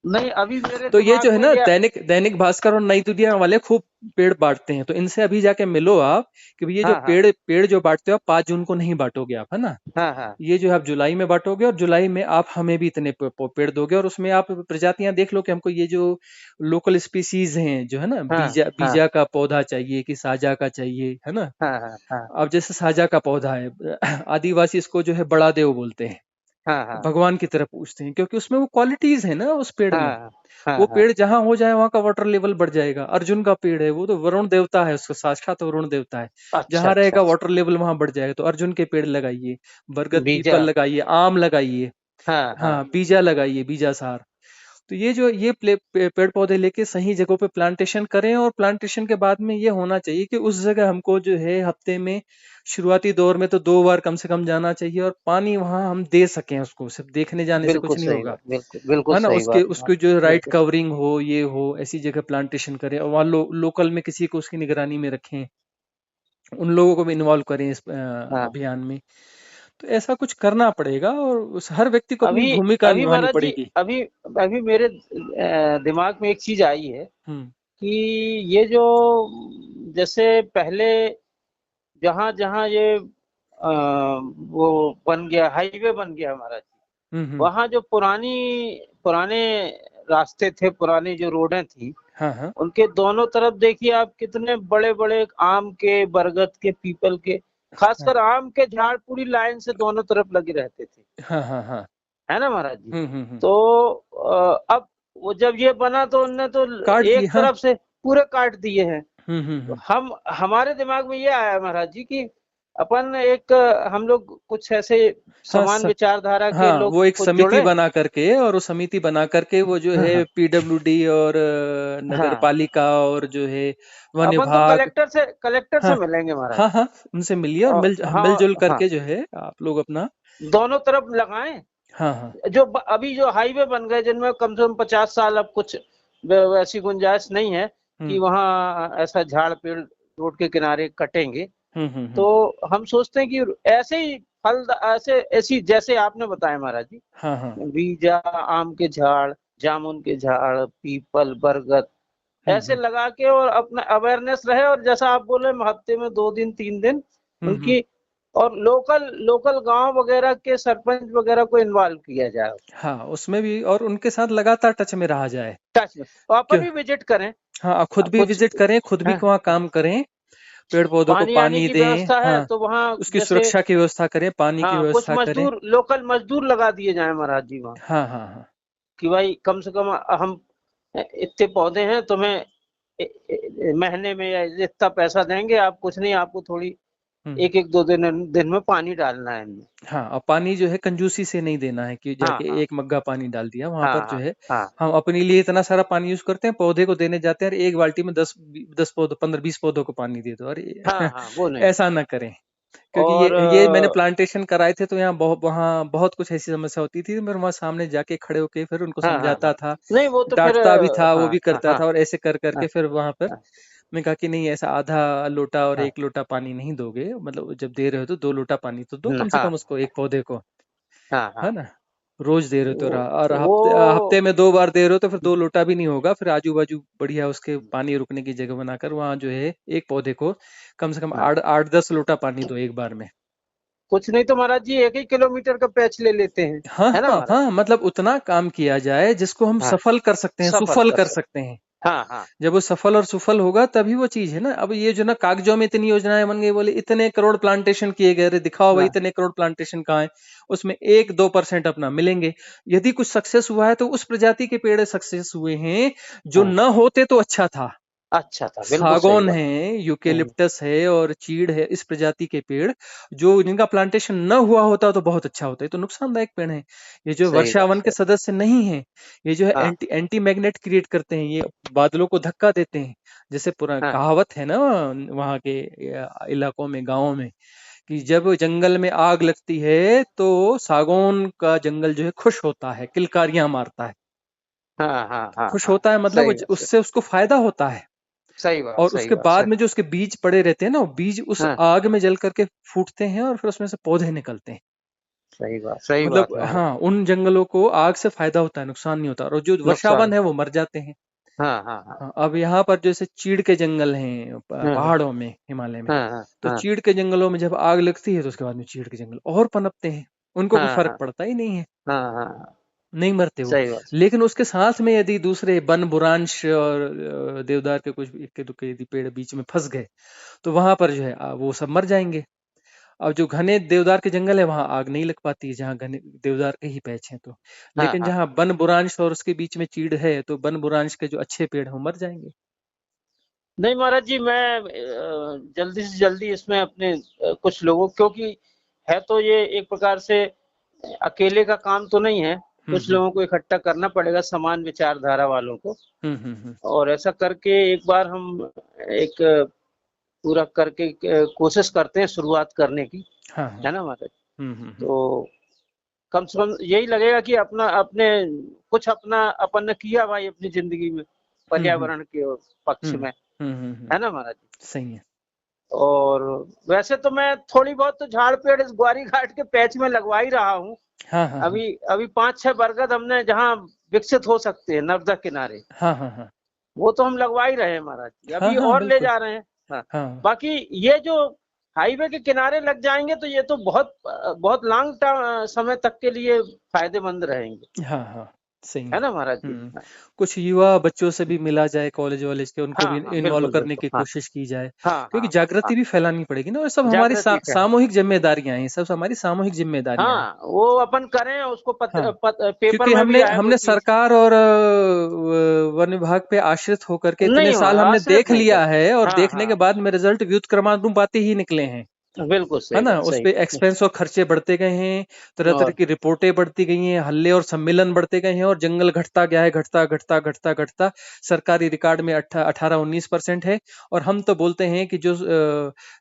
नहीं, अभी मेरे तो ये दिमाग जो है में ना, ये। दैनिक दैनिक भास्कर और नई दुनिया वाले खूब पेड़ बांटते हैं, तो इनसे अभी जाके मिलो आप कि भई ये जो हाँ हाँ पेड़ पेड़ जो बांटते हो आप 5 जून को नहीं बांटोगे आप, है ना? हाँ हाँ ये जो है आप जुलाई में बांटोगे और जुलाई में आप हमें भी इतने पेड़ दोगे, और उसमें आप प्रजातियां देख लो कि हमको ये जो लोकल स्पीसीज हैं जो है ना, हाँ बीजा हाँ बीजा का पौधा चाहिए कि साजा का चाहिए, है ना? हाँ हाँ हाँ अब जैसे साजा का पौधा है, आदिवासी इसको जो है बड़ा देव बोलते हैं, हाँ हाँ भगवान की तरह पूछते हैं, क्योंकि उसमें वो क्वालिटीज है ना उस पेड़ में। हाँ हाँ वो हाँ। पेड़ जहां हो जाए वहां का वाटर लेवल बढ़ जाएगा। अर्जुन का पेड़ है, वो तो वरुण देवता है, उसका साक्षात वरुण देवता है। अच्छा जहां अच्छा रहेगा अच्छा। वाटर लेवल वहां बढ़ जाएगा, तो अर्जुन के पेड़ लगाइए, बरगद बीजा। पीपल लगाइए, आम लगाइए। हाँ हाँ। हाँ, बीजा लगाइए, बीजा सार। तो ये जो ये पेड़ पौधे लेके सही जगहों पे प्लांटेशन करें, और प्लांटेशन के बाद में ये होना चाहिए कि उस जगह हमको जो है हफ्ते में शुरुआती दौर में तो 2 बार कम से कम जाना चाहिए, और पानी वहां हम दे सकें उसको, सिर्फ देखने जाने से बिल्कुल कुछ नहीं सही होगा, बात, बिल्कुल बिल्कुल है ना? सही उसके बात। हाँ, उसकी जो राइट बिल्कुल। कवरिंग हो, ये हो, ऐसी जगह प्लांटेशन करें, और वहाँ लोकल में किसी को उसकी निगरानी में रखें, उन लोगों को भी इन्वॉल्व करें इस हाँ। अभियान में। तो ऐसा कुछ करना पड़ेगा, और उस हर व्यक्ति को अपनी अभी भूमिका अभी निभानी महाराज जी, पड़ेगी। अभी अभी मेरे दिमाग में एक चीज आई है हम्म कि ये जो, जैसे पहले जहाँ जहाँ ये वो बन गया, हाईवे बन गया महाराज जी, हम्म। वहाँ जो पुराने रास्ते थे, पुरानी जो रोडें थी, हाँ हाँ उनके दोनों तरफ देखिए आप, कितने बड़े बड़े आम के, बरगद के, पीपल के, हाँ खासकर आम के झाड़ पूरी लाइन से दोनों तरफ लगे रहते थे, हाँ हाँ हाँ। है ना महाराज जी। हम्म। तो अब वो जब ये बना तो उनने तो काट दिए, एक हाँ। तरफ से पूरे काट दिए हैं। तो हम्म। हम हमारे दिमाग में ये आया महाराज जी कि अपन एक, हम लोग कुछ ऐसे हाँ समान विचारधारा के हाँ, लोग वो एक कुछ समिति जुड़े। बना करके, और वो समिति बना करके वो जो हाँ है हाँ पीडब्ल्यूडी और नगर हाँ। पालिका और जो है वन अपन तो विभाग। कलेक्टर से हाँ मिलेंगे महाराज। हाँ हाँ, उनसे मिलिए और और मिलजुल हाँ हाँ, करके जो है आप लोग अपना। दोनों तरफ लगाएं। हाँ हाँ। जो अभी जो हाईवे बन गए, जिनमें कम से कम 50 साल, अब कुछ वैसी गुंजाइश नहीं है हम्म कि वहाँ ऐसा झाड़ पेड़ रोड के किनारे कटेंगे। हम्म। तो हम सोचते हैं कि ऐसे ही फल, ऐसे ऐसी जैसे आपने बताया महाराज जी, हाँ हाँ। बीजा, आम के झाड़, जामुन के झाड़, पीपल, बरगद, ऐसे हम्म लगा के, और अपना अवेयरनेस रहे, और जैसा आप बोले हफ्ते में 2 दिन 3 दिन हम्म। उनकी, और लोकल लोकल गांव वगैरह के सरपंच वगैरह को इन्वॉल्व किया जाए हाँ, उसमें भी, और उनके साथ लगातार टच में रहा जाए। टच में, और अपन क्यों? भी विजिट करें। हाँ, आप खुद भी कुछ विजिट करें, खुद भी है, वहाँ काम करें, पेड़ पौधों को पानी आने पानी की दें। व्यवस्था है हाँ, तो वहाँ उसकी जैसे, सुरक्षा की व्यवस्था करें, पानी की हाँ, कुछ व्यवस्था करें। मजदूर, लोकल मजदूर लगा दिए जाए महाराज जी वहाँ, हाँ हाँ हाँ। कि भाई कम से कम हम इतने पौधे हैं, तुम्हें महीने में या इतना पैसा देंगे, आप कुछ नहीं, आपको थोड़ी हम्म। एक एक दो दिन दिन में पानी डालना है इनमें। हाँ, और पानी जो है कंजूसी से नहीं देना है कि हाँ जाके हाँ एक मग्गा पानी डाल दिया वहां हाँ पर जो हाँ है। हाँ हम अपने लिए इतना सारा पानी यूज करते हैं, पौधे को देने जाते हैं, और एक बाल्टी में 10 10 पौधों, 15 20 पौधों को पानी दे दो, अरे हाँ हाँ, वो नहीं। ऐसा ना करें। क्योंकि और ये मैंने प्लांटेशन कराए थे, तो यहाँ वहाँ बहुत कुछ ऐसी समस्या होती थी, मैं वहां सामने जाके खड़े होके फिर उनको हाँ हाँ समझाता हाँ, था, नहीं वो तो फिर डांटता भी था, वो हाँ भी हाँ करता हाँ था, और ऐसे कर हाँ करके फिर वहां पर हाँ मैं कहा कि नहीं, ऐसा आधा लोटा और हाँ 1 लोटा पानी नहीं दोगे, मतलब जब दे रहे हो तो 2 लोटा पानी तो दो कम से हाँ कम उसको, एक पौधे को, हाँ हाँ। है ना? रोज दे रहे हो तो और वो हफ्ते में 2 बार दे रहे हो तो फिर 2 लोटा भी नहीं होगा, फिर आजू बाजू बढ़िया उसके पानी रुकने की जगह बनाकर वहां जो है एक पौधे को कम से कम हाँ, 8 8 10 लोटा पानी दो एक बार में। कुछ नहीं तो महाराज जी 1 1 किलोमीटर का पैच ले लेते हैं, हाँ है ना हाँ महाराज। हाँ, मतलब उतना काम किया जाए जिसको हम हाँ, सफल कर सकते हैं, सफल सुफल कर कर सकते। सकते हैं। हाँ हाँ जब वो सफल और सुफल होगा तभी वो चीज है ना। अब ये जो ना कागजों में इतनी योजनाएं बन गई, बोले इतने करोड़ प्लांटेशन किए गए, अरे दिखाओ भाई हाँ इतने करोड़ प्लांटेशन कहाँ है? उसमें 1 2% अपना मिलेंगे। यदि कुछ सक्सेस हुआ है तो उस प्रजाति के पेड़ सक्सेस हुए हैं, जो हाँ, न होते तो अच्छा था। अच्छा था, बिल्कुल सही सागौन बात। है, हम्म, यूकेलिप्टस है और चीड़ है, इस प्रजाति के पेड़ जो जिनका प्लांटेशन न हुआ होता तो बहुत अच्छा होता है, तो नुकसानदायक पेड़ है। ये जो सही बात वर्षावन के सही। सदस्य नहीं है, ये जो है हाँ एंटी एंटी मैग्नेट क्रिएट करते हैं, ये बादलों को धक्का देते हैं। जैसे पुरा हाँ कहावत है ना वहाँ के इलाकों में, गाँवों में, कि जब जंगल में आग लगती है तो सागौन का जंगल जो है खुश होता है, किलकारियां मारता है। हाँ हाँ हाँ खुश हाँ, होता है मतलब सही बात सही। उससे उसको फायदा होता है। सही बात और सही उसके बात बाद सही। में जो उसके बीज पड़े रहते हैं ना, वो बीज उस हाँ आग में जल करके फूटते हैं और फिर उसमें से पौधे निकलते हैं। सही बात मतलब महाराज। हाँ, उन जंगलों को आग से फायदा होता है, नुकसान नहीं होता, और जो वर्षावन नुकसान। है वो मर जाते हैं। हाँ हाँ हाँ हाँ, अब यहाँ पर जैसे चीड़ के जंगल हैं हाँ पहाड़ों में, हिमालय में, हाँ हाँ तो हाँ चीड़ के जंगलों में जब आग लगती है तो उसके बाद में चीड़ के जंगल और पनपते हैं, उनको कोई हाँ फर्क हाँ पड़ता ही नहीं है, हाँ हाँ हाँ, नहीं मरते वो। सही बात। लेकिन उसके साथ में यदि दूसरे वन बुरांश और देवदार के कुछ इक्के दुक्के यदि पेड़ बीच में फंस गए तो वहां पर जो है वो सब मर जाएंगे। अब जो घने देवदार के जंगल है वहां आग नहीं लग पाती है, जहाँ घने देवदार के ही पैच हैं तो। हाँ लेकिन हाँ जहाँ वन बुरांश और उसके बीच में चीड़ है तो वन बुरांश के जो अच्छे पेड़ हैं वो मर जाएंगे। नहीं महाराज जी, मैं जल्दी से जल्दी इसमें अपने कुछ लोगों, क्योंकि है तो ये एक प्रकार से अकेले का काम तो नहीं है, कुछ हम्म लोगों को इकट्ठा करना पड़ेगा, समान विचारधारा वालों को। हम्म। और ऐसा करके एक बार हम एक पूरा करके कोशिश करते हैं शुरुआत करने की, हाँ हाँ। है ना महाराज। हम्म। तो कम से कम यही लगेगा कि अपना अपने कुछ अपना अपन ने किया भाई अपनी जिंदगी में हम्म पर्यावरण के पक्ष में, हम्म। है ना महाराज जी। सही है। और वैसे तो मैं थोड़ी बहुत तो झाड़ पेड़ इस ग्वारी घाट के पैच में लगवा ही रहा हूँ। हाँ हाँ हाँ अभी अभी 5-6 बरगद हमने जहाँ विकसित हो सकते हैं नर्मदा किनारे, हाँ हाँ हाँ वो तो हम लगवा ही रहे हैं महाराज जी, हाँ अभी हाँ और ले बिल्कुल। जा रहे हैं। हाँ। हाँ बाकी ये जो हाईवे के किनारे लग जाएंगे तो ये तो बहुत बहुत लॉन्ग समय तक के लिए फायदेमंद रहेंगे, हाँ हाँ सही है है। ना महाराज जी। हम्म। हाँ कुछ युवा बच्चों से भी मिला जाए, कॉलेज वॉलेज के, उनको भी हाँ हाँ, इन्वॉल्व बिल्कुल करने बिल्कुल, की हाँ कोशिश की जाए, हाँ क्योंकि हाँ हाँ हाँ, जागृति भी फैलानी पड़ेगी ना, और सब हमारी जागृति का है। सामूहिक जिम्मेदारियां हैं, ये सब हमारी सामूहिक जिम्मेदारियां हैं। हाँ, वो अपन करें उसको हाँ, पेपर क्योंकि में भी हमने आए वो हमने चीज। सरकार और वन विभाग पे आश्रित होकर के इतने नहीं हो साल हमने आश्रित देख नहीं लिया करते। है, और हाँ देखने के हाँ, बाद में रिजल्ट व्युत क्रमानुपाती ही निकले हैं, बिल्कुल है सही ना। बात, उस सही पे बात। एक्सपेंस और खर्चे बढ़ते गए हैं, तरह तरह और की रिपोर्टें बढ़ती गई हैं, हल्ले और सम्मेलन बढ़ते गए हैं, और जंगल घटता गया है, घटता घटता घटता घटता सरकारी रिकॉर्ड में 18-19% है। और हम तो बोलते हैं कि जो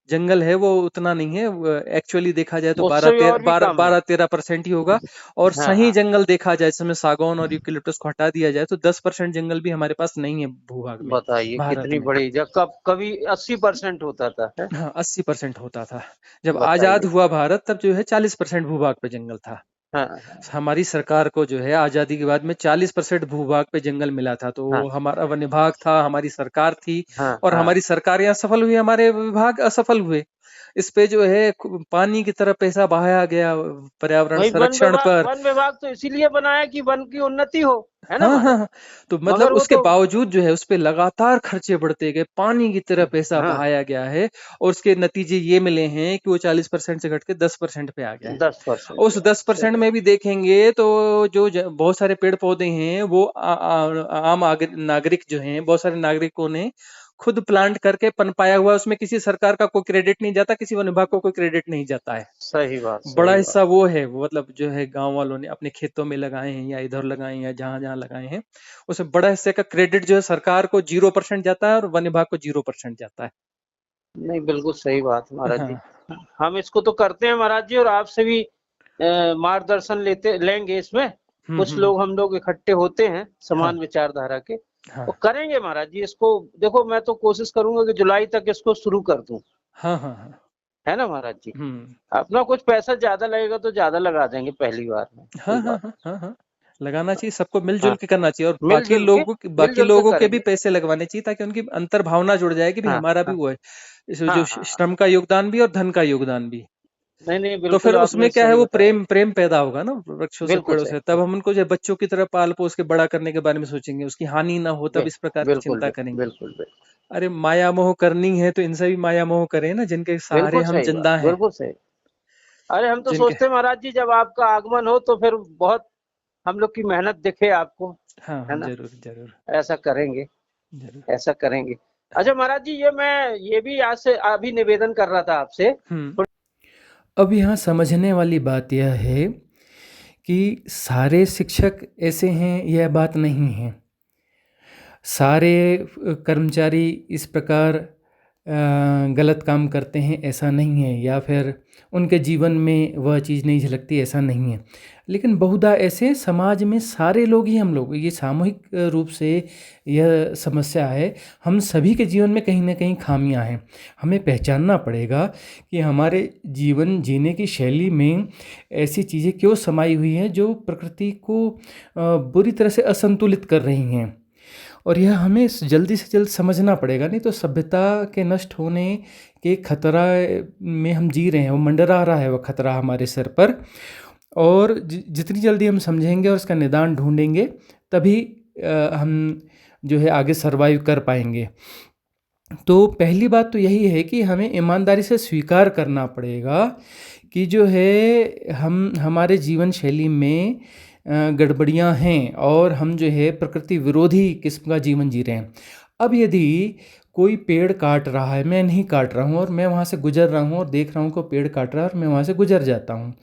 जंगल है वो उतना नहीं है, एक्चुअली देखा जाए तो उससे भी और भी कम है। 12-13% ही होगा। और हाँ सही हाँ, जंगल देखा जाए, जिसमें सागौन और यूकेलिप्टस को हटा दिया जाए, तो 10% जंगल भी हमारे पास नहीं है भूभाग में, बताइए भारत कितनी में। बड़ी, जब कभी 80% होता था है। हाँ 80% होता था। जब आजाद बताइए। हुआ भारत तब जो है 40% भूभाग पे जंगल था। हाँ हाँ हमारी सरकार को जो है आजादी के बाद में 40% भूभाग पे जंगल मिला था, तो हाँ वो हमारा वन विभाग था, हमारी सरकार थी। हाँ और हाँ, हमारी सरकार यहाँ सफल हुई, हमारे विभाग असफल हुए। इस पे जो है पानी की तरह पैसा बहाया गया पर्यावरण वही संरक्षण पर। वन विभाग तो इसीलिए बनाया कि वन की उन्नति हो, है ना हाँ हाँ महाराज। हाँ। तो मतलब मगर वो उसके तो, बावजूद जो है उस पे लगातार खर्चे बढ़ते गए, पानी की तरह पैसा हाँ, बहाया गया है, और उसके नतीजे ये मिले हैं कि वो 40% से घट के 10% पे आ गया है। 10% उस पे दस सही परसेंट बात। में भी देखेंगे तो जो बहुत सारे पेड़ पौधे हैं वो आम नागरिक जो हैं, बहुत सारे नागरिकों ने खुद प्लांट करके पनपाया हुआ है, उसमें किसी सरकार का कोई क्रेडिट नहीं जाता, किसी वन विभाग को कोई क्रेडिट नहीं जाता है। सही बात, बड़ा सही बात। हिस्सा वो है, वो मतलब जो है गांव वालों ने अपने खेतों में लगाए हैं या इधर लगाए हैं या जहां जहां लगाए हैं, उसमें बड़ा हिस्से का क्रेडिट जो है सरकार को 0% जाता है और वन विभाग को 0% जाता है। नहीं, बिल्कुल सही बात महाराज जी। हाँ। हम इसको तो करते हैं महाराज जी, और आपसे भी मार्गदर्शन लेते लेंगे इसमें। कुछ हम्म। लोग हम लोग इकट्ठे होते हैं हाँ समान विचारधारा के, हाँ तो करेंगे महाराज जी इसको। देखो मैं तो कोशिश करूंगा कि जुलाई तक इसको शुरू कर दूं, हाँ हाँ हाँ। है ना महाराज जी। हम्म। अपना कुछ पैसा ज्यादा लगेगा तो ज्यादा लगा देंगे पहली बार में, हाँ कोई हाँ बात। हाँ हाँ हाँ। लगाना चाहिए, सबको मिलजुल हाँ, के करना चाहिए, और मिलजुल के बाकी मिलजुल के लोगों के भी करेंगे। पैसे लगवाने चाहिए, ताकि उनकी अंतर भावना जुड़ जाए कि भाई हाँ हमारा भी हाँ वो है, इसमें जो हाँ हाँ हाँ। श्रम का योगदान भी और धन का योगदान भी। नहीं नहीं, तो फिर बिल्कुल उसमें आपने क्या है, सही वो बताया। प्रेम पैदा होगा ना वृक्षों से, बिल्कुल पेड़ों सही, से, तब हम उनको जो बच्चों की तरह पाल पोस के बड़ा करने के बारे में सोचेंगे, उसकी हानि ना हो तब इस प्रकार की बिल्कुल चिंता बिल्कुल करेंगे। बिल्कुल बिल्कुल अरे माया मोह करनी है तो इनसे भी माया मोह करें ना, जिनके सहारे बिल्कुल हम सही बात, जिंदा हैं। बिल्कुल सही। अरे हम तो जिनके सोचते हैं महाराज जी जब आपका आगमन हो तो फिर बहुत हम लोग की मेहनत दिखे आपको, हाँ है हाँ ना। जरूर जरूर ऐसा करेंगे, जरूर। ऐसा करेंगे। अच्छा महाराज जी, ये मैं ये भी आज से अभी निवेदन कर रहा था आपसे। अब यहाँ समझने वाली बात यह है कि सारे शिक्षक ऐसे हैं, यह बात नहीं है। सारे कर्मचारी इस प्रकार गलत काम करते हैं ऐसा नहीं है, या फिर उनके जीवन में वह चीज़ नहीं झलकती ऐसा नहीं है। लेकिन बहुधा ऐसे समाज में सारे लोग ही हम लोग, ये सामूहिक रूप से यह समस्या है, हम सभी के जीवन में कहीं ना कहीं खामियां हैं। हमें पहचानना पड़ेगा कि हमारे जीवन जीने की शैली में ऐसी चीज़ें क्यों समाई हुई हैं जो प्रकृति को बुरी तरह से असंतुलित कर रही हैं, और यह हमें जल्दी से जल्द समझना पड़ेगा, नहीं तो सभ्यता के नष्ट होने के खतरा में हम जी रहे हैं, वो मंडरा रहा है वह खतरा हमारे सिर पर। और जितनी जल्दी हम समझेंगे और उसका निदान ढूंढेंगे, तभी हम जो है आगे सरवाइव कर पाएंगे। तो पहली बात तो यही है कि हमें ईमानदारी से स्वीकार करना पड़ेगा कि जो है हम हमारे जीवन शैली में गड़बड़ियां हैं, और हम जो है प्रकृति विरोधी किस्म का जीवन जी रहे हैं। अब यदि कोई पेड़ काट रहा है, मैं नहीं काट रहा हूँ और मैं वहाँ से गुजर रहा हूँ और देख रहा हूँ कि पेड़ काट रहा है और मैं वहाँ से गुजर जाता हूँ,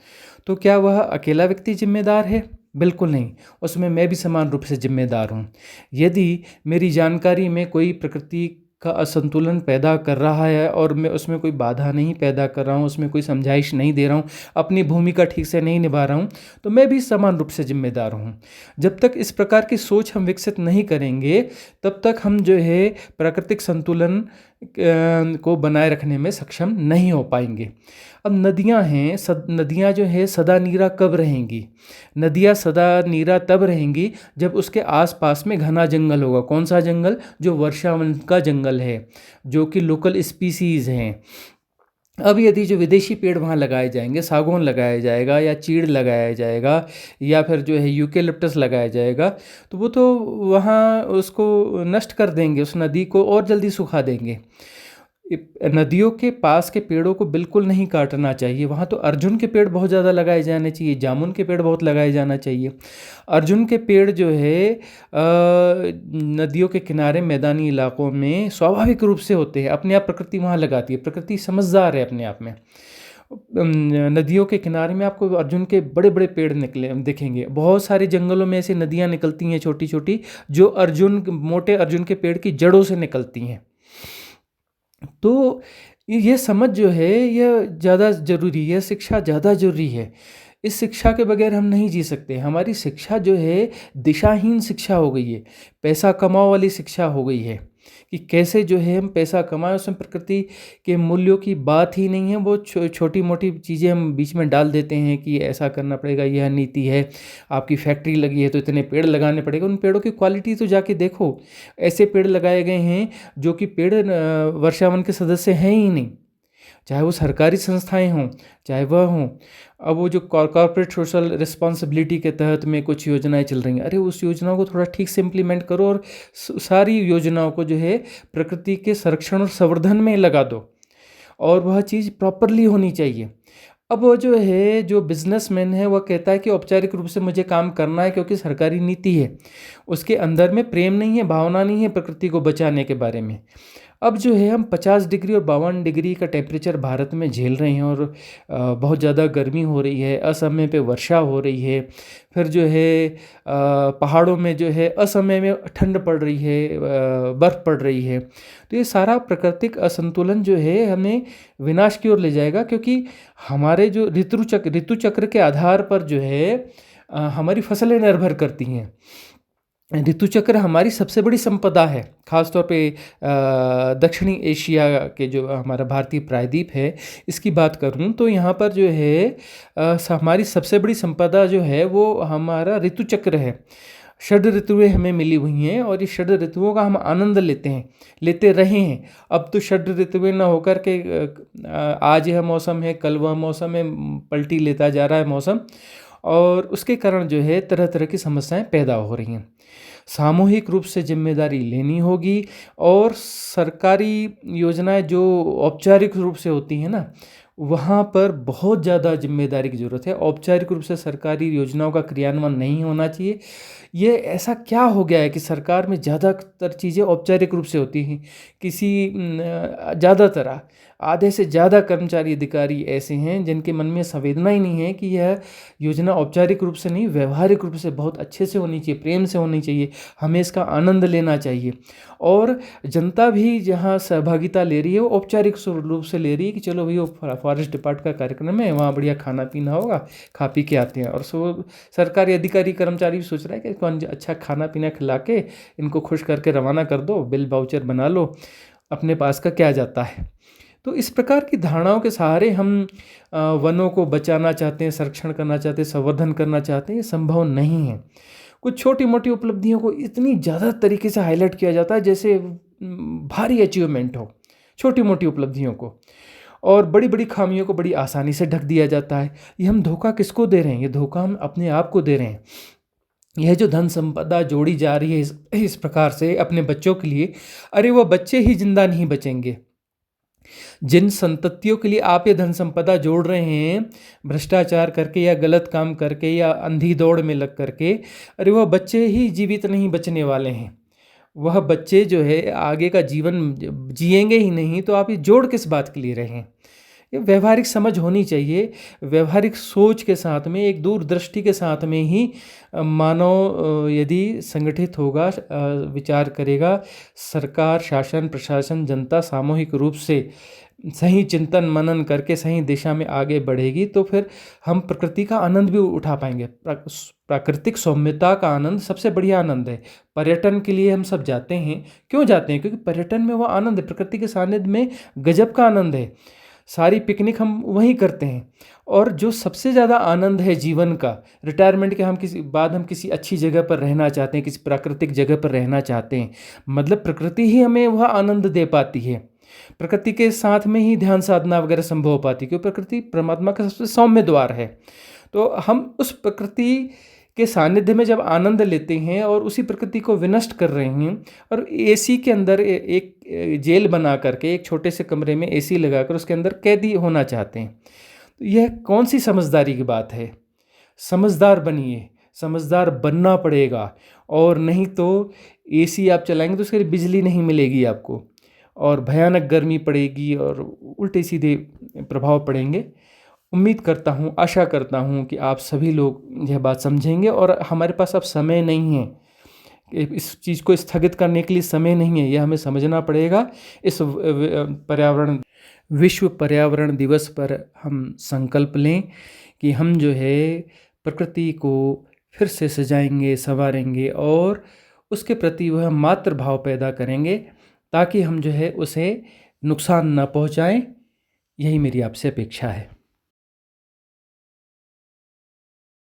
तो क्या वह अकेला व्यक्ति जिम्मेदार है? बिल्कुल नहीं, उसमें मैं भी समान रूप से जिम्मेदार हूँ। यदि मेरी जानकारी में कोई प्रकृति का असंतुलन पैदा कर रहा है और मैं उसमें कोई बाधा नहीं पैदा कर रहा हूँ, उसमें कोई समझाइश नहीं दे रहा हूँ, अपनी भूमिका ठीक से नहीं निभा रहा हूँ, तो मैं भी समान रूप से जिम्मेदार हूँ। जब तक इस प्रकार की सोच हम विकसित नहीं करेंगे, तब तक हम जो है प्राकृतिक संतुलन को बनाए रखने में सक्षम नहीं हो पाएंगे। अब नदियां हैं, नदियां जो है सदा नीरा कब रहेंगी? नदियां सदा नीरा तब रहेंगी जब उसके आसपास में घना जंगल होगा। कौन सा जंगल? जो वर्षावन का जंगल है, जो कि लोकल स्पीसीज हैं। अब यदि जो विदेशी पेड़ वहाँ लगाए जाएंगे, सागौन लगाया जाएगा या चीड़ लगाया जाएगा या फिर जो है यूकेलिप्टस लगाया जाएगा, तो वो तो वहाँ उसको नष्ट कर देंगे, उस नदी को और जल्दी सुखा देंगे। नदियों के पास के पेड़ों को बिल्कुल नहीं काटना चाहिए। वहाँ तो अर्जुन के पेड़ बहुत ज़्यादा लगाए जाने चाहिए, जामुन के पेड़ बहुत लगाए जाना चाहिए। अर्जुन के पेड़ जो है नदियों के किनारे मैदानी इलाकों में स्वाभाविक रूप से होते हैं, अपने आप प्रकृति वहाँ लगाती है। प्रकृति समझदार है अपने आप में। नदियों के किनारे में आपको अर्जुन के बड़े बड़े पेड़ निकले दिखेंगे। बहुत सारे जंगलों में ऐसी नदियाँ निकलती हैं छोटी छोटी, जो मोटे अर्जुन के पेड़ की जड़ों से निकलती हैं। तो ये समझ जो है यह ज़्यादा ज़रूरी है, शिक्षा ज़्यादा ज़रूरी है। इस शिक्षा के बगैर हम नहीं जी सकते। हमारी शिक्षा जो है दिशाहीन शिक्षा हो गई है, पैसा कमाओ वाली शिक्षा हो गई है कि कैसे जो है हम पैसा कमाएं। उसमें प्रकृति के मूल्यों की बात ही नहीं है। वो छोटी मोटी चीज़ें हम बीच में डाल देते हैं कि ऐसा करना पड़ेगा, यह नीति है, आपकी फैक्ट्री लगी है तो इतने पेड़ लगाने पड़ेगा। उन पेड़ों की क्वालिटी तो जाके देखो। ऐसे पेड़ लगाए गए हैं जो कि पेड़ वर्षावन के सदस्य हैं ही नहीं, चाहे वो सरकारी संस्थाएं हों चाहे वह हों। अब वो जो कॉर्पोरेट सोशल रिस्पॉन्सिबिलिटी के तहत में कुछ योजनाएं चल रही हैं, अरे उस योजनाओं को थोड़ा ठीक से इम्प्लीमेंट करो और सारी योजनाओं को जो है प्रकृति के संरक्षण और संवर्धन में लगा दो, और वह चीज़ प्रॉपरली होनी चाहिए। अब वो जो है, जो बिजनेसमैन है, वह कहता है कि औपचारिक रूप से मुझे काम करना है क्योंकि सरकारी नीति है। उसके अंदर में प्रेम नहीं है, भावना नहीं है प्रकृति को बचाने के बारे में। अब जो है हम 50 डिग्री और 52 डिग्री का टेम्परेचर भारत में झेल रहे हैं, और बहुत ज़्यादा गर्मी हो रही है, असमय पे वर्षा हो रही है। फिर जो है पहाड़ों में जो है असमय में ठंड पड़ रही है, बर्फ़ पड़ रही है। तो ये सारा प्राकृतिक असंतुलन जो है हमें विनाश की ओर ले जाएगा, क्योंकि हमारे जो ऋतु चक्र के आधार पर जो है हमारी फसलें निर्भर करती हैं। ऋतु चक्र हमारी सबसे बड़ी संपदा है। ख़ासतौर पे दक्षिणी एशिया के जो हमारा भारतीय प्रायद्वीप है, इसकी बात करूँ तो यहाँ पर जो है हमारी सबसे बड़ी संपदा जो है वो हमारा ऋतु चक्र है। षड ऋतुएं हमें मिली हुई हैं और ये षड ऋतुओं का हम आनंद लेते रहे हैं। अब तो षड ऋतुएं ना होकर के आज यह मौसम है, कल वह मौसम है, पलटी लेता जा रहा है मौसम, और उसके कारण जो है तरह तरह की समस्याएं पैदा हो रही हैं। सामूहिक रूप से जिम्मेदारी लेनी होगी, और सरकारी योजनाएं जो औपचारिक रूप से होती हैं ना, वहाँ पर बहुत ज़्यादा जिम्मेदारी की ज़रूरत है। औपचारिक रूप से सरकारी योजनाओं का क्रियान्वयन नहीं होना चाहिए। ये ऐसा क्या हो गया है कि सरकार में ज़्यादातर चीज़ें औपचारिक रूप से होती हैं। ज़्यादातर आधे से ज़्यादा कर्मचारी अधिकारी ऐसे हैं जिनके मन में संवेदना ही नहीं है कि यह योजना औपचारिक रूप से नहीं, व्यवहारिक रूप से बहुत अच्छे से होनी चाहिए, प्रेम से होनी चाहिए, हमें इसका आनंद लेना चाहिए। और जनता भी जहाँ सहभागिता ले रही है वो औपचारिक रूप से ले रही है कि चलो भाई वो फॉरेस्ट डिपार्ट का कार्यक्रम है, वहाँ बढ़िया खाना पीना होगा, खा पी के आते हैं। और सरकारी अधिकारी कर्मचारी भी सोच रहा है कि कौन अच्छा खाना पीना खिला के इनको खुश करके रवाना कर दो, बिल वाउचर बना लो, अपने पास का क्या जाता है। तो इस प्रकार की धारणाओं के सहारे हम वनों को बचाना चाहते हैं, संरक्षण करना चाहते हैं, संवर्धन करना चाहते हैं, ये संभव नहीं है। कुछ छोटी मोटी उपलब्धियों को इतनी ज़्यादा तरीके से हाईलाइट किया जाता है जैसे भारी अचीवमेंट हो, छोटी मोटी उपलब्धियों को, और बड़ी बड़ी खामियों को बड़ी आसानी से ढक दिया जाता है। ये हम धोखा किसको दे रहे हैं? ये धोखा हम अपने आप को दे रहे हैं। यह जो धन संपदा जोड़ी जा रही है इस प्रकार से अपने बच्चों के लिए, अरे वो बच्चे ही जिंदा नहीं बचेंगे। जिन संततियों के लिए आप ये धन संपदा जोड़ रहे हैं भ्रष्टाचार करके या गलत काम करके या अंधी दौड़ में लग करके, अरे वह बच्चे ही जीवित नहीं बचने वाले हैं। वह बच्चे जो है आगे का जीवन जिएंगे ही नहीं, तो आप ये जोड़ किस बात के लिए रहे हैं? ये व्यवहारिक समझ होनी चाहिए। व्यवहारिक सोच के साथ में, एक दूरदृष्टि के साथ में ही मानव यदि संगठित होगा, विचार करेगा, सरकार, शासन, प्रशासन, जनता सामूहिक रूप से सही चिंतन मनन करके सही दिशा में आगे बढ़ेगी, तो फिर हम प्रकृति का आनंद भी उठा पाएंगे। प्राकृतिक सौम्यता का आनंद सबसे बढ़िया आनंद है। पर्यटन के लिए हम सब जाते हैं, क्यों जाते हैं? क्योंकि पर्यटन में वो आनंद है, प्रकृति के सानिध्य में गजब का आनंद है। सारी पिकनिक हम वहीं करते हैं। और जो सबसे ज़्यादा आनंद है जीवन का, रिटायरमेंट के हम किसी अच्छी जगह पर रहना चाहते हैं, किसी प्राकृतिक जगह पर रहना चाहते हैं, मतलब प्रकृति ही हमें वह आनंद दे पाती है। प्रकृति के साथ में ही ध्यान साधना वगैरह संभव हो पाती है, क्योंकि प्रकृति परमात्मा का सबसे सौम्य द्वार है। तो हम उस प्रकृति के सानिध्य में जब आनंद लेते हैं और उसी प्रकृति को विनष्ट कर रहे हैं, और एसी के अंदर एक जेल बना करके, एक छोटे से कमरे में एसी लगाकर उसके अंदर कैदी होना चाहते हैं, तो यह कौन सी समझदारी की बात है? समझदार बनिए, समझदार बनना पड़ेगा। और नहीं तो एसी आप चलाएंगे तो उसके लिए बिजली नहीं मिलेगी आपको, और भयानक गर्मी पड़ेगी और उल्टे सीधे प्रभाव पड़ेंगे। उम्मीद करता हूँ, आशा करता हूँ कि आप सभी लोग यह बात समझेंगे। और हमारे पास अब समय नहीं है, इस चीज़ को स्थगित करने के लिए समय नहीं है, यह हमें समझना पड़ेगा। इस विश्व पर्यावरण दिवस पर हम संकल्प लें कि हम जो है प्रकृति को फिर से सजाएंगे, संवारेंगे और उसके प्रति वह मातृ भाव पैदा करेंगे, ताकि हम जो है उसे नुकसान न पहुंचाएं। यही मेरी आपसे अपेक्षा है।